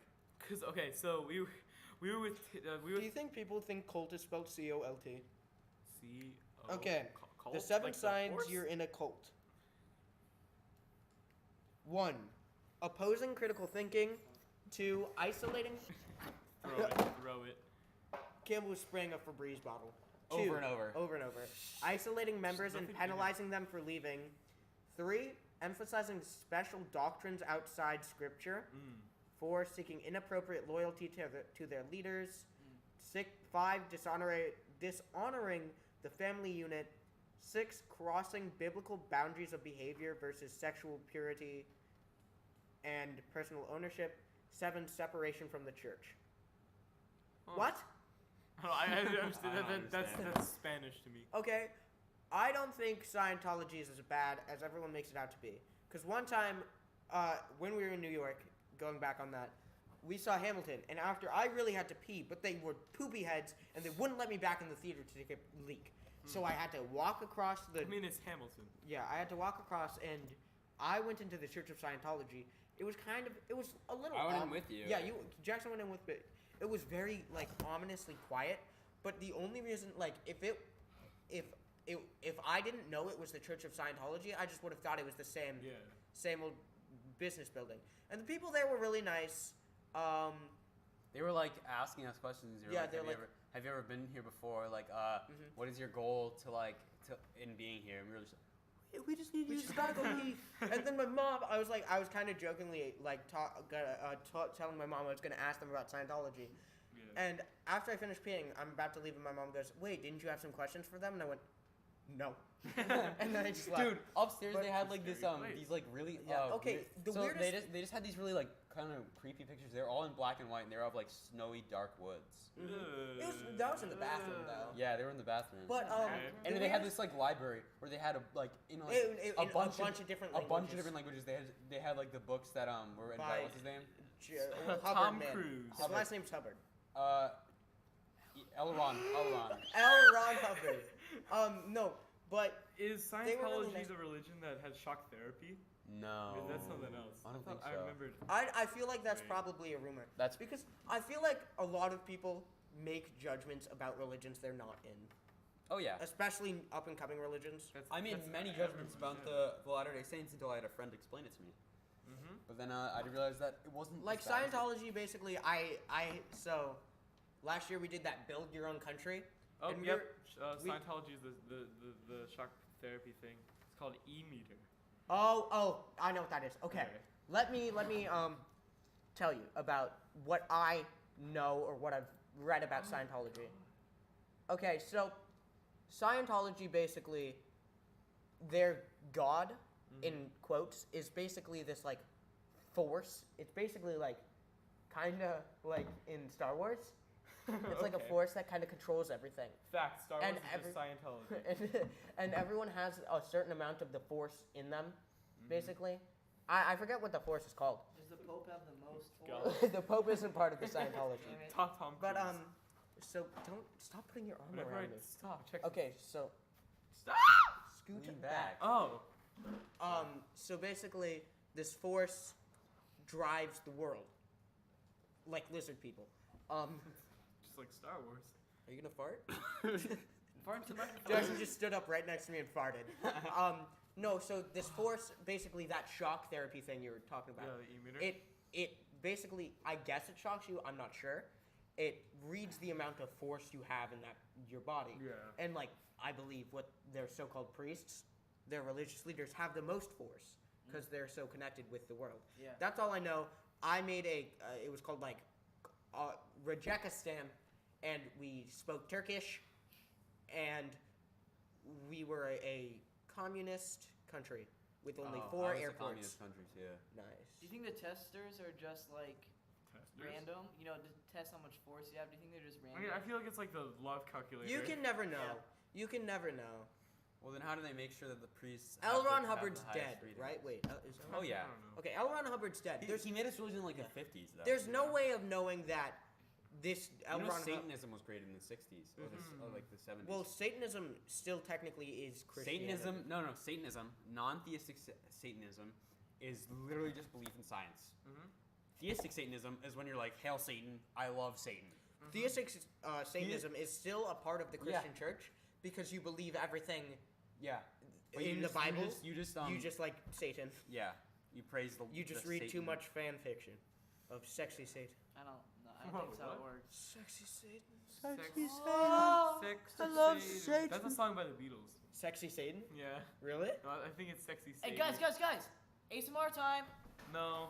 cause okay, so we were with Do you think people think cult is spelled C-O-L-T? C-O- Okay, cult? The 7 Like the signs horse? you're in a cult. 1. Opposing critical thinking. 2. Isolating. Throw it. Campbell was spraying a Febreze bottle. 2. Over and over. Over and over. Isolating members and nothing penalizing them for leaving. 3. Emphasizing special doctrines outside Scripture. 4. Seeking inappropriate loyalty to their leaders. 5. Dishonoring the family unit. 6. Crossing biblical boundaries of behavior versus sexual purity and personal ownership. 7. Separation from the church. Huh. What? I understand. I don't That's understand. that's Spanish to me. Okay, I don't think Scientology is as bad as everyone makes it out to be. Because one time, when we were in New York, going back on that, we saw Hamilton, and after I really had to pee, but they were poopy heads, and they wouldn't let me back in the theater to take a leak. So I had to walk across the... I mean, it's Hamilton. Yeah, I had to walk across, and I went into the Church of Scientology. It was a little... I went in with you. Yeah, Jackson went in with me. It was very, like, ominously quiet, but the only reason, like, if I didn't know it was the Church of Scientology, I just would have thought it was the same old business building. And the people there were really nice. They were like asking us questions. They were Yeah, like, they're have you ever been here before? Like, Mhm. what is your goal in being here? And we were just We just need you to start the lead. And then my mom, I was kind of jokingly, like, telling my mom I was going to ask them about Scientology. Yeah. And after I finished peeing, I'm about to leave, and my mom goes, "Wait, didn't you have some questions for them?" And I went, "No." And then I just left. dude, upstairs But- they had like this Scary place. these like really Yeah, okay, the so weirdest- they just had these really like kind of creepy pictures. They're all in black and white, and they're of like snowy dark woods. Mhm. That was in the bathroom, though. Yeah, they were in the bathroom. But Okay. and the they had weirdest- this like library where they had a like in like in a a bunch of different a languages. bunch of different languages. They had like the books that were written by By- what's his name? Hubbard, Tom man. Cruise. His last name's Hubbard. L. Ron. L. Ron Hubbard. No, but Is They were really Scientology nice. the religion that has shock therapy? No. Because that's something else. I don't thought- think I so. remembered. I feel like that's Right. probably a rumor. That's Because I feel like a lot of people make judgments about religions they're not in, oh yeah. especially up and coming religions. That's, I made that's many everyone, judgments about yeah. the Latter-day Saints until I had a friend explain it to me. But then I realized that it wasn't Like as bad as it- Scientology, basically, so last year we did that build your own country. Oh, and yep. we- Scientology is the shock therapy thing. It's called e-meter. Oh, I know what that is. Okay. Okay. Let me tell you about what I know or what I've read about Scientology. Okay, so Scientology basically, their god, in quotes, is basically this like force. It's basically like kind of like in Star Wars. It's like a Okay. force that kind of controls everything. Fact, Star Wars And is just Scientology. and everyone has a certain amount of the force in them, basically. I forget what the force is called. Does the Pope have the most God. force? The Pope isn't part of the Scientology. Damn it. Top Tom But Cruise. so don't stop putting your arm Whenever around I me. stop, check. Okay, so Stop! scoot Lean back. back. Oh. So basically, this force drives the world, like lizard people. Just like Star Wars. Are you gonna fart? Fart into the microphone. Jackson just stood up right next to me and farted. No, so this force, basically that shock therapy thing you were talking about. Yeah, the e-meter. It basically, I guess it shocks you. I'm not sure. It reads the amount of force you have in your body. Yeah. And like I believe what their so-called priests, their religious leaders have the most force because they're so connected with the world. Yeah. That's all I know. I made it was called like Rajekistan, and we spoke Turkish, and we were a communist country with only Oh, 4 I was a airports. communist country too. Nice. Do you think the testers are just like Testers? random? You know, to test how much force you have. Do you think they're just I random? mean, I feel like it's like the love calculator. You can never know. You can never know. Well, then how do they make sure that the priests? L. have Ron the Hubbard's highest dead, reading? right? Wait. Is Oh yeah. I don't know. Okay, L. Ron Hubbard's dead. He made his religion in like the 50s though. There's no way of knowing that this L. You know, Ron Hubbard. Satanism was created in the 60s or like the 70s. Well, Satanism still technically is Christianity. Satanism, no, Satanism, non-theistic Satanism is literally just belief in science. Theistic Satanism is when you're like, hail Satan, I love Satan. Theistic Satanism is still a part of the Yeah. Christian church because you believe everything Yeah. But in the Bible. You just you just like Satan. yeah, you praise the You just the read too Satan. much fan fiction of sexy Satan. I don't know. I don't think that's how it What? works. Sexy Satan. Sexy Oh, Sex I love Satan. Satan. That's a song by the Beatles. Sexy Satan? Yeah. Really? No, I think it's Sexy Hey, Satan. guys! ASMR time! No.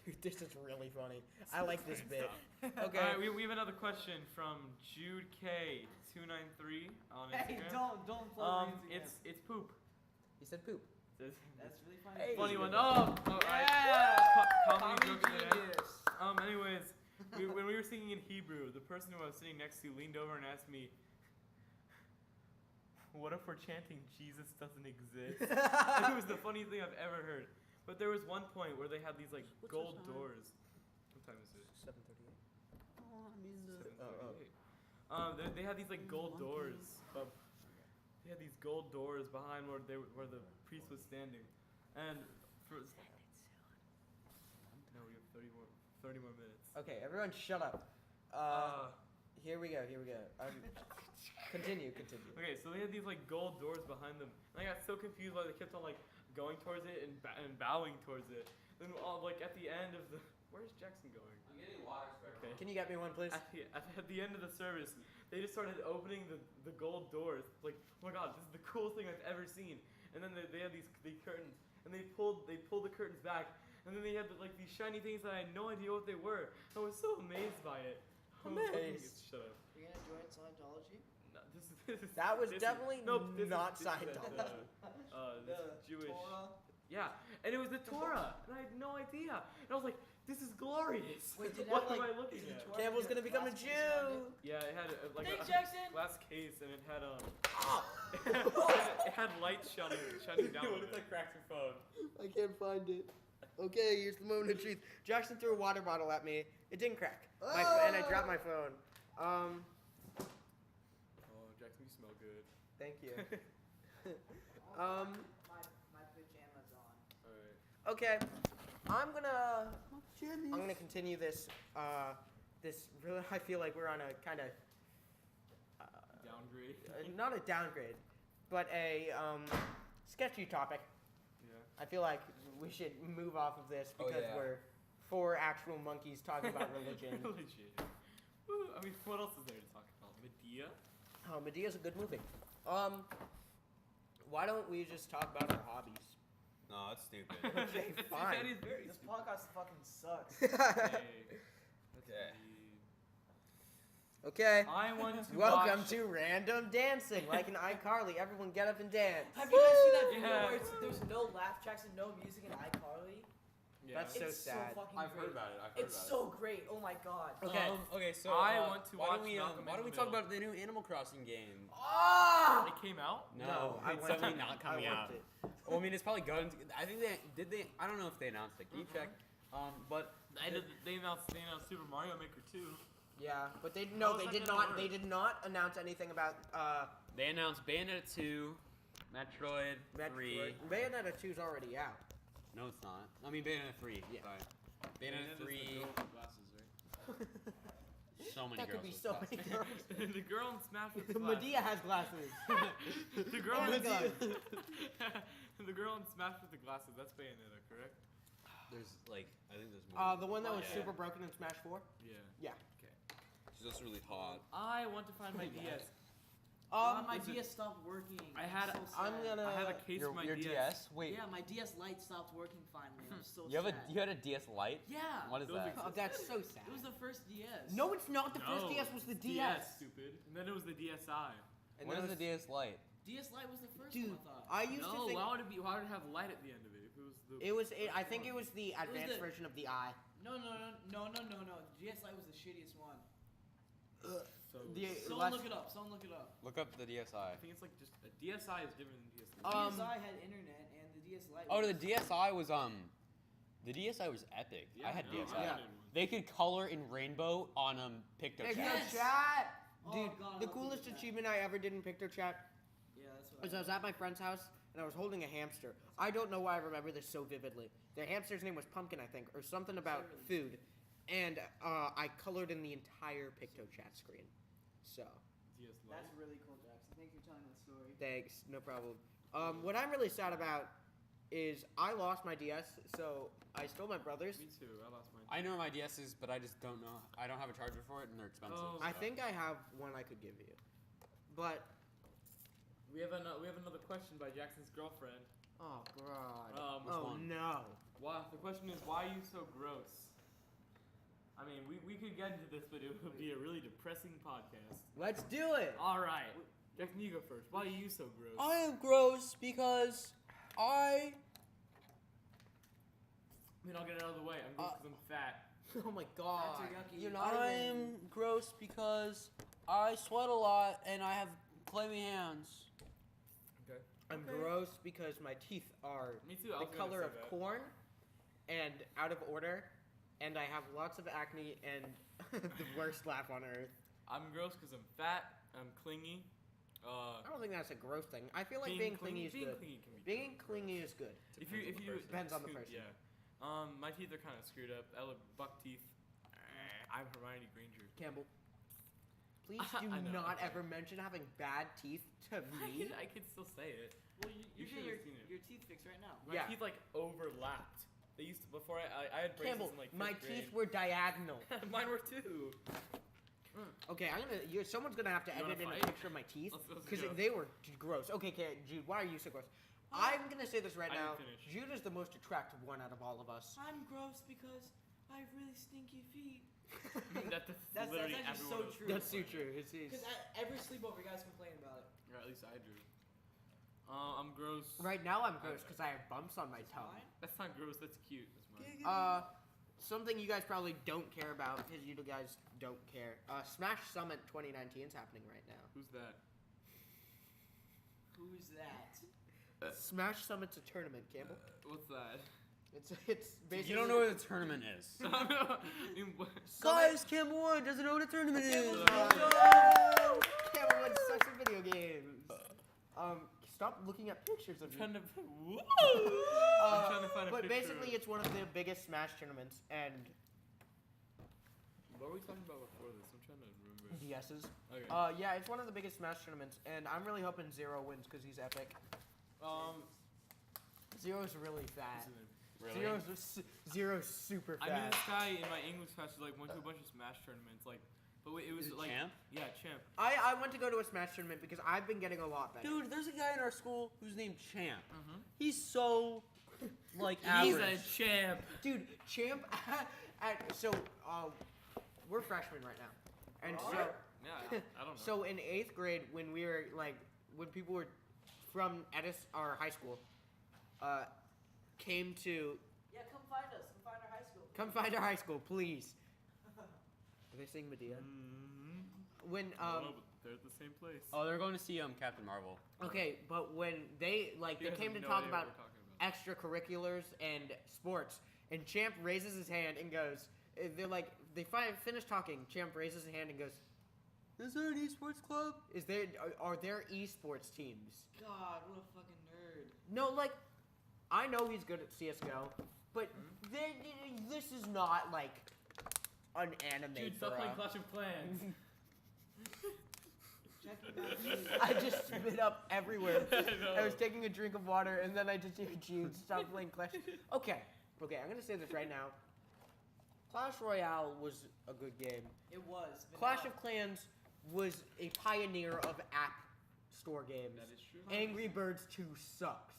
Dude, this is really funny. I like this bit. Okay. Alright, we have another question from Jude K293 on Hey, Instagram. don't follow me. It's poop. He said poop. Says- That's really funny. Hey. Funny one. Oh, Yeah! comedy joke of the day. genius. Anyways, when we were singing in Hebrew, the person who I was sitting next to leaned over and asked me, "What if we're chanting Jesus doesn't exist?" It was the funniest thing I've ever heard. But there was one point where they had these like What's gold the time? doors. What time is it? 7:38. 7:38. They had these like gold doors. They had these gold doors behind where the priest was standing, and for no, we have 30 more minutes. Okay, everyone shut up. Here we go. Continue. Okay, so they had these like gold doors behind them, and I got so confused why they kept on like going towards it and bowing towards it. Then like at the end of the, where's Jackson going? I'm getting water, Okay. Can you get me one, please? At the end of the service, they just started opening the gold doors. Like, oh my god, this is the coolest thing I've ever seen. And then they had the curtains, and they pulled the curtains back, and then they had like these shiny things that I had no idea what they were. I was so amazed by it. Amazed. Shut up. You're gonna join Scientology? No, this is That was this is- definitely nope, this is- not this is at Scientology. this Jewish. Torah? Yeah, and it was the Torah, and I had no idea. And I was like, this is glorious. Wait, did it what have, am I like, looking did the at? Torah Campbell's have gonna become a glass case around Jew. Yeah, it had like Thanks, a Jackson. glass case, and it had Ah! it had lights shining down. What on if I it. cracked your phone? I can't find it. Okay, here's the moment of truth. Jackson threw a water bottle at me. It didn't crack. And I dropped my phone. Oh, Jackson, you smell good. Thank you. My pajamas on. All right. Okay, I'm gonna continue this. This really, I feel like we're on a kind of Downgrade. not a downgrade, but a sketchy topic. Yeah. I feel like we should move off of this Oh, because yeah. we're 4 actual monkeys talking about religion. Religion. Woo, I mean, what else is there to talk about? Medea? Oh, Medea's a good movie. Why don't we just talk about our hobbies? No, that's stupid. Okay, That fine. is very This stupid. podcast fucking sucks. Hey, that's Okay. the- Okay. I want to Welcome watch... to random dancing, like an iCarly. Everyone get up and dance. Have you guys seen that video Yeah. where there's no laugh tracks and no music in iCarly? Yeah. That's so It's sad. so fucking I've great. heard about it. I've heard It's about so great. Oh my god. Okay. Okay, so I want to why watch don't we Malcolm why in don't we the talk Middle. about the new Animal Crossing game? Ah! It came out? No, I it's want definitely it. not coming I out. want it. Well, I mean, it's probably going. I think they. I don't know if they announced it. Can you check? But They announced Super Mario Maker 2. Yeah, but they How is they that did gonna not. work? They did not announce anything about they announced Bayonetta 2, Metroid 3. Bayonetta 2's already out. No, it's not. I mean, Bayonetta 3. Yeah. Sorry. Bayonetta 3. Glasses, right? So many That girls. could be with so glasses. many girls. The girl in Smash with the glasses. Medea has glasses. The girl And in a gun. The girl in Smash with the glasses. That's Bayonetta, correct? There's like, I think there's more. The one that was Yeah. super broken in Smash 4. Yeah. Yeah. She's also really hot. I want to find my DS. My is it- DS stopped working. I had- I'm so sad. I'm gonna. I have a case of my DS. Wait. Yeah, my DS Lite stopped working finally. I'm so You have sad. you had a DS Lite? Yeah. What is Those that? Oh, that's so sad. It was the first DS. No, it's not. The first No, DS was the it's DS. stupid. And then it was the DSi. And What then is it the DS Lite? DS Lite was the first Dude, one, I thought. I used to No, think why would it be? Why would it have light at the end of it? If it was the. I think it was the advanced the- version of the eye. No. DS Lite was the shittiest one. So, Someone look it up. Look up the DSi. I think it's like just a DSi is different than DS3. DSi had internet, and the DS Lite. Oh, was the DSi was the DSi was epic. I had no, DSi. I Yeah. wanted one. They could color in rainbow on PictoChat. Yes! Chat. Oh, Dude, God, I the love coolest PictoChat. achievement I ever did in PictoChat Yeah, that's what. was I was at my friend's house and I was holding a hamster. I don't know why I remember this so vividly. Their hamster's name was Pumpkin, I think, or something about food. And I colored in the entire PictoChat screen. So, DS Lite. That's really cool, Jackson. Thanks for telling that story. thanks, no problem. What I'm really sad about is I lost my DS, so I stole my brother's. Me too. I lost mine. I know where my DS is, but I just don't know. I don't have a charger for it, and they're expensive. Oh. I think I have one I could give you. But, We have another question by Jackson's girlfriend. oh, God. Which Oh, one? no. Why? The question is, why are you so gross? I mean, we could get into this, but it would be a really depressing podcast. Let's do it. All right, Jackson, you go first. Why are you so gross? I am gross because I. I mean, I'll get it out of the way. I'm gross because I'm fat. Oh my God. Fats are yucky. You're not even. gross because I sweat a lot and I have clammy hands. Okay. I'm Okay. gross because my teeth are Me too. I the was gonna color say of that. corn and out of order, and I have lots of acne and the worst laugh on earth. I'm gross because I'm fat. I'm clingy. I don't think that's a gross thing. I feel like being clingy is good. Clingy can be Being gross. clingy is good. If you Depends on the scoop- person. Yeah. My teeth are kind of screwed up. I look buck teeth. I'm Hermione Granger. Campbell, please do I know, not okay. ever mention having bad teeth to me. I can still say it. Well, You you get should've seen it. your teeth fixed right now. My Yeah. teeth like overlapped. They used to before I had braces Campbell, in like my fifth teeth grade. were diagonal. Mine were too. Okay, someone's gonna have to You wanna edit in a fight? picture of my teeth Let's because go. they were gross. Okay, Jude, why are you so gross? I'm gonna say this right I now. didn't finish. Jude is the most attractive one out of all of us. I'm gross because I have really stinky feet. That's That's literally actually so everyone else. true. That's too true. Because every sleepover, you guys complain about it. Or at least I do. I'm gross. Right now, I'm gross because I have bumps on my tongue. Fine. That's not gross. That's cute. That's mine. Something you guys probably don't care about because you guys don't care. Smash Summit 2019 is happening right now. Who's that? Who's that? Smash Summit's a tournament, Campbell. What's that? It's basically. You don't know what the tournament is. Guys, Campbell Wood doesn't know what a tournament is. Campbell Wood sucks at video games. Stop looking at pictures of trying me. to. Woo! Uh, I'm trying to find a But picture basically, it's one of the biggest Smash tournaments, and What were we talking about before this? I'm trying to remember. DS's. Okay. Yeah, it's one of the biggest Smash tournaments, and I'm really hoping Zero wins because he's epic. Zero's really fat. Really? Zero's super fat. I knew this guy in my English class who like went to a bunch of Smash tournaments. Like, but wait, it was Is it like Champ? Yeah, Champ. I want to go to a Smash tournament because I've been getting a lot better. Dude, there's a guy in our school who's named Champ. Mhm. He's so, like, He's average. a champ. Dude, Champ. We're freshmen right now, and so Yeah, I don't know. so in 8th grade when we were like when people were from our high school, came to Yeah, come find us. Come find our high school. come find our high school, please. Are they saying Madea? When I don't know, but they're at the same place. Oh, they're going to see Captain Marvel. okay, but when they You they guys came have to no talk idea about what we're talking extracurriculars and sports, and Champ raises his hand and goes, they're like, they finish talking. Champ raises his hand and goes, Is there an eSports club? are there esports teams? God, what a fucking nerd. No, like, I know he's good at CS:GO, but this is not like an anime. Dude, stop bro. playing Clash of Clans. Check it out, dude. I just spit up everywhere. I know. I was taking a drink of water, and then I just hear Jude stop playing Clash. Okay, I'm gonna say this right now. Clash Royale was a good game. It was. Clash of Clans was a pioneer of app store games. That is true. Angry Birds 2 sucks.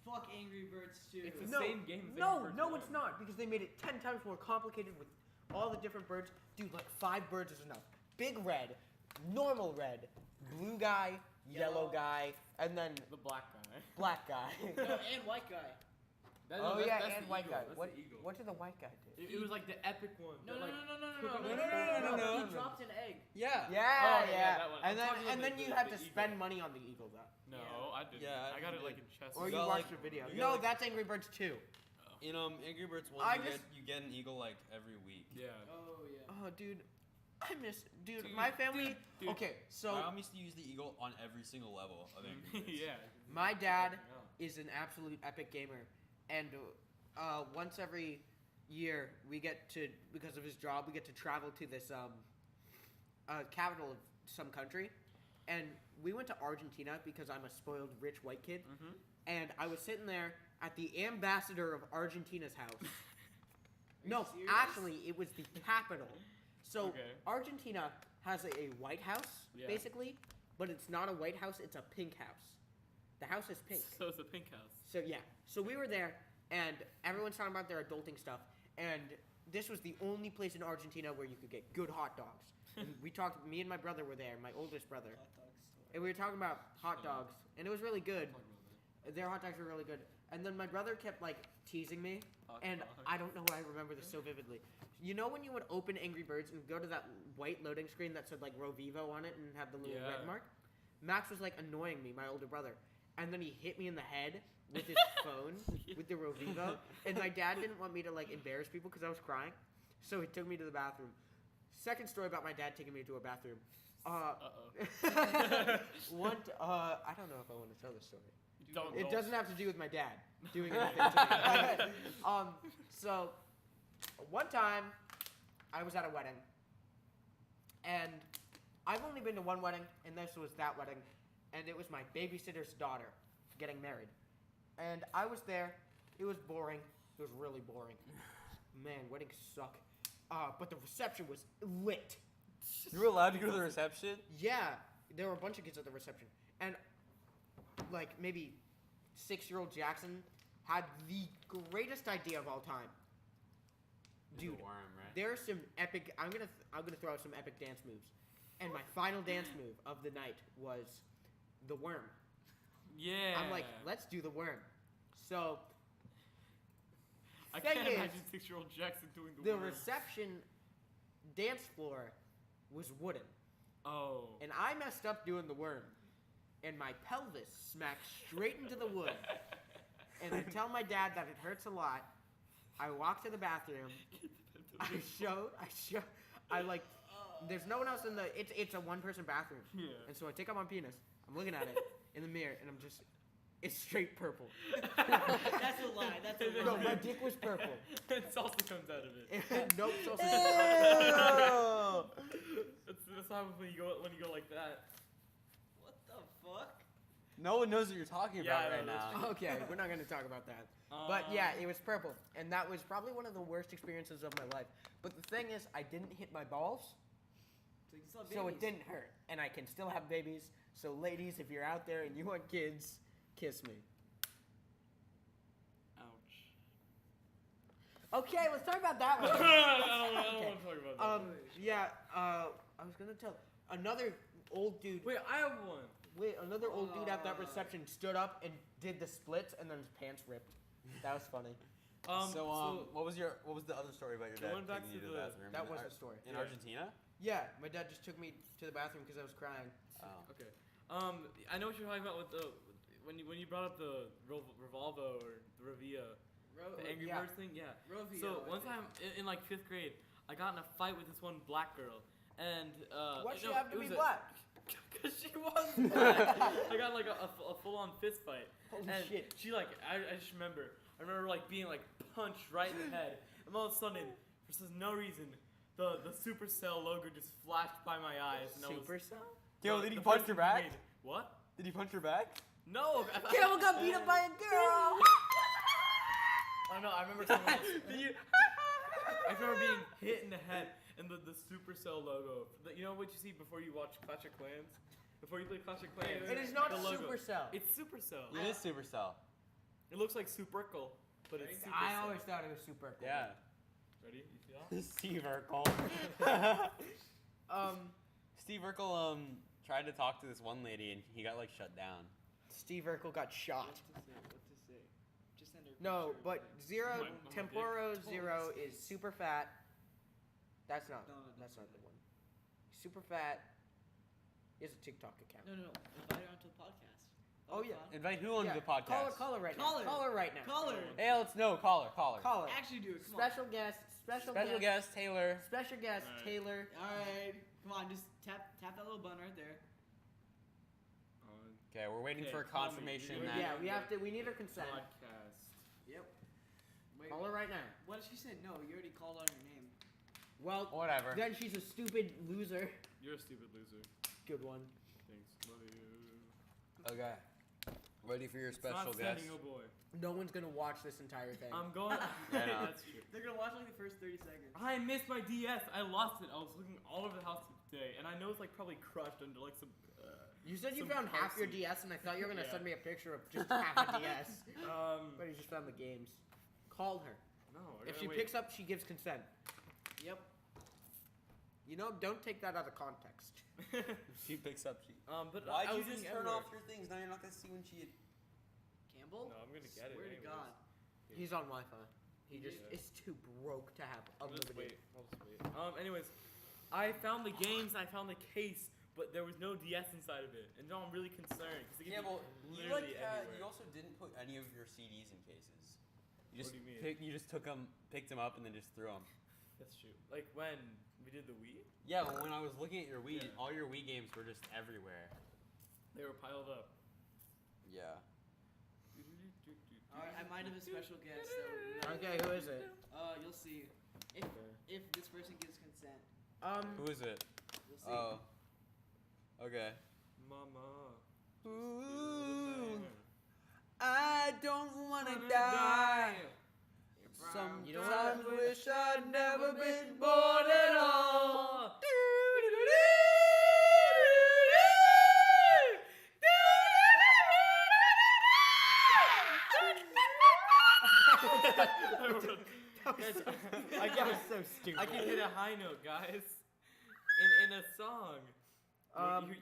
Fuck Angry Birds 2. It's the No, same game as no, Angry Birds no, 1. it's not, because they made it 10 times more complicated with all the different birds. Dude, like 5 birds is enough. Big red, normal red, blue guy, yellow guy, and then The black guy. black guy. No, and white guy. Oh yeah, that's and the white eagle. guy. That's What the eagle. what did the white guy do? It was like the epic one. No, no, that, like, no, no, no, took no, out no, the- no, no, no, He no. dropped an egg. Yeah. Yeah, Oh, yeah, yeah. that one. And I'm then talking about and then the- you the- have the to eagle. spend money on the eagle though. No, Yeah. I didn't. Yeah, I got it you like did. in chess. Or You you got, watched like- the video. you No, got, like- that's Angry Birds 2. In Angry Birds 1, I you get an eagle like every week. Yeah. Oh, yeah. Oh, dude. I miss dude, Dude, my family. dude. Okay, so My mom used to use the eagle on every single level of Angry Birds. Yeah. my dad Fucking hell. is an absolute epic gamer, and once every year we get to, because of his job, we get to travel to this capital of some country, and we went to Argentina because I'm a spoiled rich white kid, Mhm. and I was sitting there at the ambassador of Argentina's house. No, you serious? actually, it was the capital. So Okay. Argentina has a White House, Yeah. basically, but it's not a White House, it's a pink house. The house is pink. So it's a pink house. So yeah, so we were there, and everyone's talking about their adulting stuff, and this was the only place in Argentina where you could get good hot dogs. And we talked, me and my brother were there, my oldest brother, Hot dog store. and we were talking about hot dogs, and it was really good. Talk about Their hot dogs were really good. And then my brother kept like teasing me, Hot and dogs. I don't know why I remember this so vividly. You know when you would open Angry Birds and go to that white loading screen that said like Rovivo on it and have the little Yeah. red mark? Max was like annoying me, my older brother, and then he hit me in the head with his phone with the Rovivo, and my dad didn't want me to like embarrass people because I was crying, so he took me to the bathroom. Second story about my dad taking me to a bathroom. Uh-oh. I don't know if I want to tell this story. Don't. It doesn't have to do with my dad doing anything to me. So one time I was at a wedding, and I've only been to one wedding, and this was that wedding, and it was my babysitter's daughter getting married. And I was there. It was boring. It was really boring. Man, weddings suck. But the reception was lit. You were allowed to go to the reception? Yeah, there were a bunch of kids at the reception, and like maybe 6-year-old Jackson had the greatest idea of all time. It's a Dude, worm, right? there's some epic. I'm gonna throw out some epic dance moves, and my final dance move of the night was the worm. Yeah. I'm like, let's do the worm. So I thing can't is, imagine 6-year-old Jackson doing the worm. reception dance floor was wooden, Oh. and I messed up doing the worm, and my pelvis smacked straight into the wood. And I tell my dad that it hurts a lot. I walk to the bathroom. There's no one else in the, it's a one-person bathroom. Yeah. And so I take out my penis. I'm looking at it in the mirror, and it's straight purple. That's a lie. That's a No, lie. my dick was purple. And salsa comes out of it. Nope, sausage. That's what happens when you go like that. What the fuck? No one knows what you're talking Yeah, about right no, that's now. Okay, we're not gonna talk about that. But yeah, it was purple, and that was probably one of the worst experiences of my life. But the thing is, I didn't hit my balls, So you can still have so it babies. didn't hurt, and I can still have babies. So ladies, if you're out there and you want kids, kiss me. Ouch. Okay, let's talk about that I one. don't want to talk about that. Yeah, I was gonna tell another old dude. Wait, I have one. Wait, another old dude at that reception stood up and did the splits, and then his pants ripped. That was funny. What was the other story about your dad Going back taking you to to the the- bathroom? That was the story. In Yeah. Argentina? Yeah, my dad just took me to the bathroom because I was crying. Oh. Okay. I know what you're talking about with the when you brought up the Revolvo or the Revia, the Angry yeah. Birds thing. Yeah. Rovio, So I one think. time in like 5th grade, I got in a fight with this one black girl, and Why'd she no, have to it be was black? Cause she was black. I got like a full-on fist fight. Holy and shit. She like I just remember like being like punched right in the head, and all of a sudden, for no reason, the Supercell logo just flashed by my eyes, and I was. Supercell? Yo, did he the punch person your who back? made- What? Did he punch your back? No. Campbell got beat up by a girl. I don't know. I remember someone else. I remember being hit in the head, and the Supercell logo. You know what you see before you watch Clash of Clans? Before you play Clash of Clans. It is not the logo. Supercell. It's Supercell. It is Supercell. It looks like Supercell, but it's Supercell. I always thought it was super cool. Yeah. Ready? You see that? Steve Urkel. Steve Urkel tried to talk to this one lady and he got like shut down. Steve Urkel got shot. What to say? Just send her a No, picture. but Zero, My Temporo dick. Zero is super fat. That's not. No, That's not the one. Super fat is a TikTok account. No. Invite her onto the podcast. Oh, yeah. Invite who onto Yeah, the podcast? Call her right Call now. her. Call her right now. Call her. Hey, let's call her. Call her. Actually do it. Come Special guest. Special guest. guest Taylor. Special guest Alright. Taylor. on. All right. Come on. Just tap that little button right there. Okay, we're waiting Okay, for call me. confirmation We're- that Yeah, we need her consent. Podcast. Yep. Wait. Call her right now. What if she said no? You already called on her name. Well, whatever. then she's a stupid loser. You're a stupid loser. Good one. Thanks. Love you. Okay. Ready for your It's special not guest? sending, oh boy. No one's gonna watch this entire thing. I'm going. Yeah, no. That's true. They're gonna watch like the first 30 seconds. I missed my DS. I lost it. I was looking all over the house today, and I know it's like probably crushed under like some. You said you Some found half your parsley. DS, and I thought you were gonna Yeah. send me a picture of just half a DS. But But you just found the games. Call her. no. If she picks up, she gives consent. Yep. You know, don't take that out of context. She picks up. But Why'd I you was just looking turn everywhere. off your things? Now you're not gonna see when she. Campbell? No, I'm gonna get it. Swear to anyways. God. He's on Wi-Fi. He just Yeah. is too broke to have I'll just unlimited. wait. I'll just wait. Anyways, I found the games. I found the case, but there was no DS inside of it, and now I'm really concerned because Yeah, well, you literally like everywhere. you also didn't put any of your CDs in cases. You What just do you mean? you just picked them up and then just threw them. That's true. Like when we did the Wii, Yeah, but when I was looking at your Wii, Yeah. all your Wii games were just everywhere. they were piled up. Yeah. All right, I might have a special guest. So Okay, who is it? you'll see. If this person gives consent, Who is it? you'll see. Oh. Okay. Mama. Ooh, I don't wanna Wanna die. Brown. You know Sometimes what? wish I'd never been born at all. I guess it's so stupid. I can hit a high note, guys. In a song.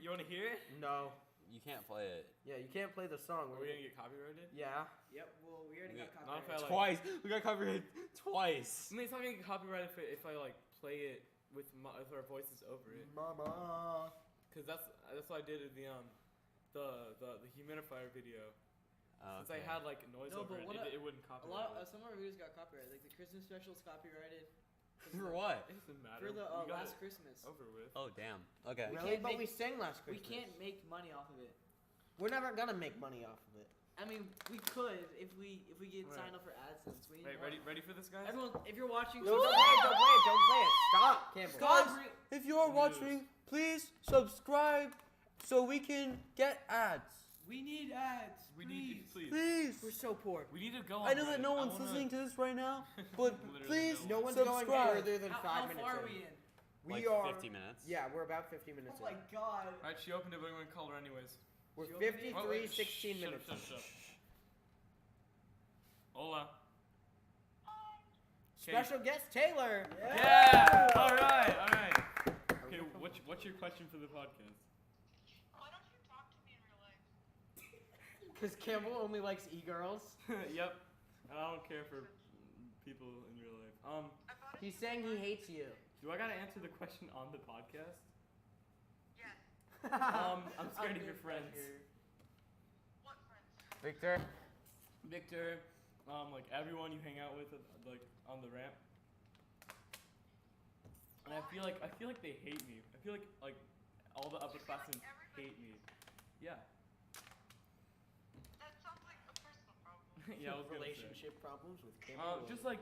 You want to hear it? No. You can't play it. Yeah, you can't play the song. Are we gonna get copyrighted? Yeah. Yep. Well, we already got Not if I copyright. like. Twice. We got copyrighted twice. I mean, it's not gonna get copyrighted if I like play it with our voices over it. Mama. Cause that's what I did in the humidifier video. Since I had like noise No, over but it, what it wouldn't A copyright. lot. it. Some of our videos got copyrighted. Like the Christmas special's copyrighted. For what? It doesn't matter. For the We got last it Christmas. over with. Oh damn. Okay. We Really? can't But make- we sang last We Christmas. can't make money off of it. We're never gonna make money off of it. I mean, we could if we get Right. signed up for AdSense. We need Wait, more. ready for this, guys? Everyone, if you're watching, Don't play it. Don't play it. Don't play it. Stop, Campbell. Guys, if you are watching, please subscribe so we can get ads. We need ads. We need, please. Please. We're so poor. We need to go. I know that Reddit. no one's wanna- listening to this right now, but Literally please no No one's subscribe. going further than How 5 minutes far are in. we in? We like are. 50 minutes. Yeah, we're about 50 minutes Oh my in. god. Alright, she opened it, but I'm gonna call her anyways. We're She opened it? 53, Oh, wait, 16 shh, minutes. Shut up, shut up. Hola. Special guest Taylor. Yeah! Alright. Okay, what's your question for the podcast? Why don't you talk to me in real life? Because Campbell only likes e-girls. Yep. And I don't care for people in real life. I thought He's saying he hates you. Do I gotta answer the question on the podcast? yes. I'm scared of your friends. What friends? Victor. Victor, like everyone you hang out with, like on the ramp. And I feel like they hate me. I feel like all the upperclassmen hate me. Yeah. That sounds like a personal problem. Yeah, I was gonna say. Relationship problems with Campbell. Just like,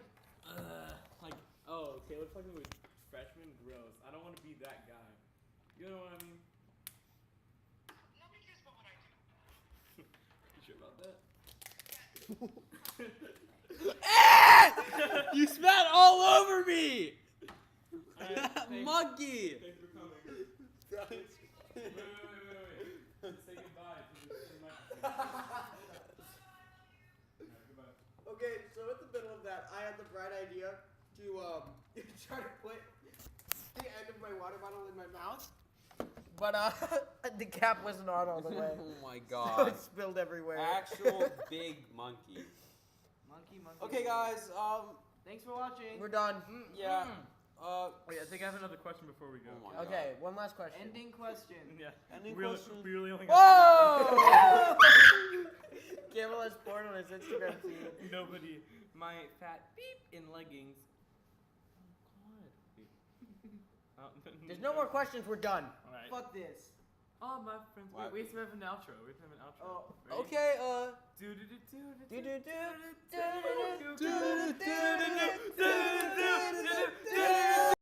oh, Taylor fucking with freshmen, gross. I don't want to be that guy. You know what I mean? Nobody cares about what I do. You sure about that? You spat all over me. Alright, thanks. Monkey. Thanks for coming. Wait. Say goodbye to the microphone. Alright, goodbye. Okay, so at the middle of that, I had the bright idea to try to put the end of my water bottle in my mouth, But the cap wasn't on all the way. Oh my So god. it spilled everywhere. Actual big monkey. Monkey. Okay, guys. Thanks for watching. We're done. Yeah. Wait, I think I have another question before we go. Oh my Okay, one last question. Ending question. Yeah. Ending We really, question. we really only got Whoa! Campbell has porn on his Instagram feed. nobody. My fat beep in leggings. Oh god. There's no more questions. We're done. Alright. Fuck this. Oh my friends. What? Wait, we have an outro. We have an outro. Oh, Ready? Okay. Do do do do Do do do do do do do do do do do do do do.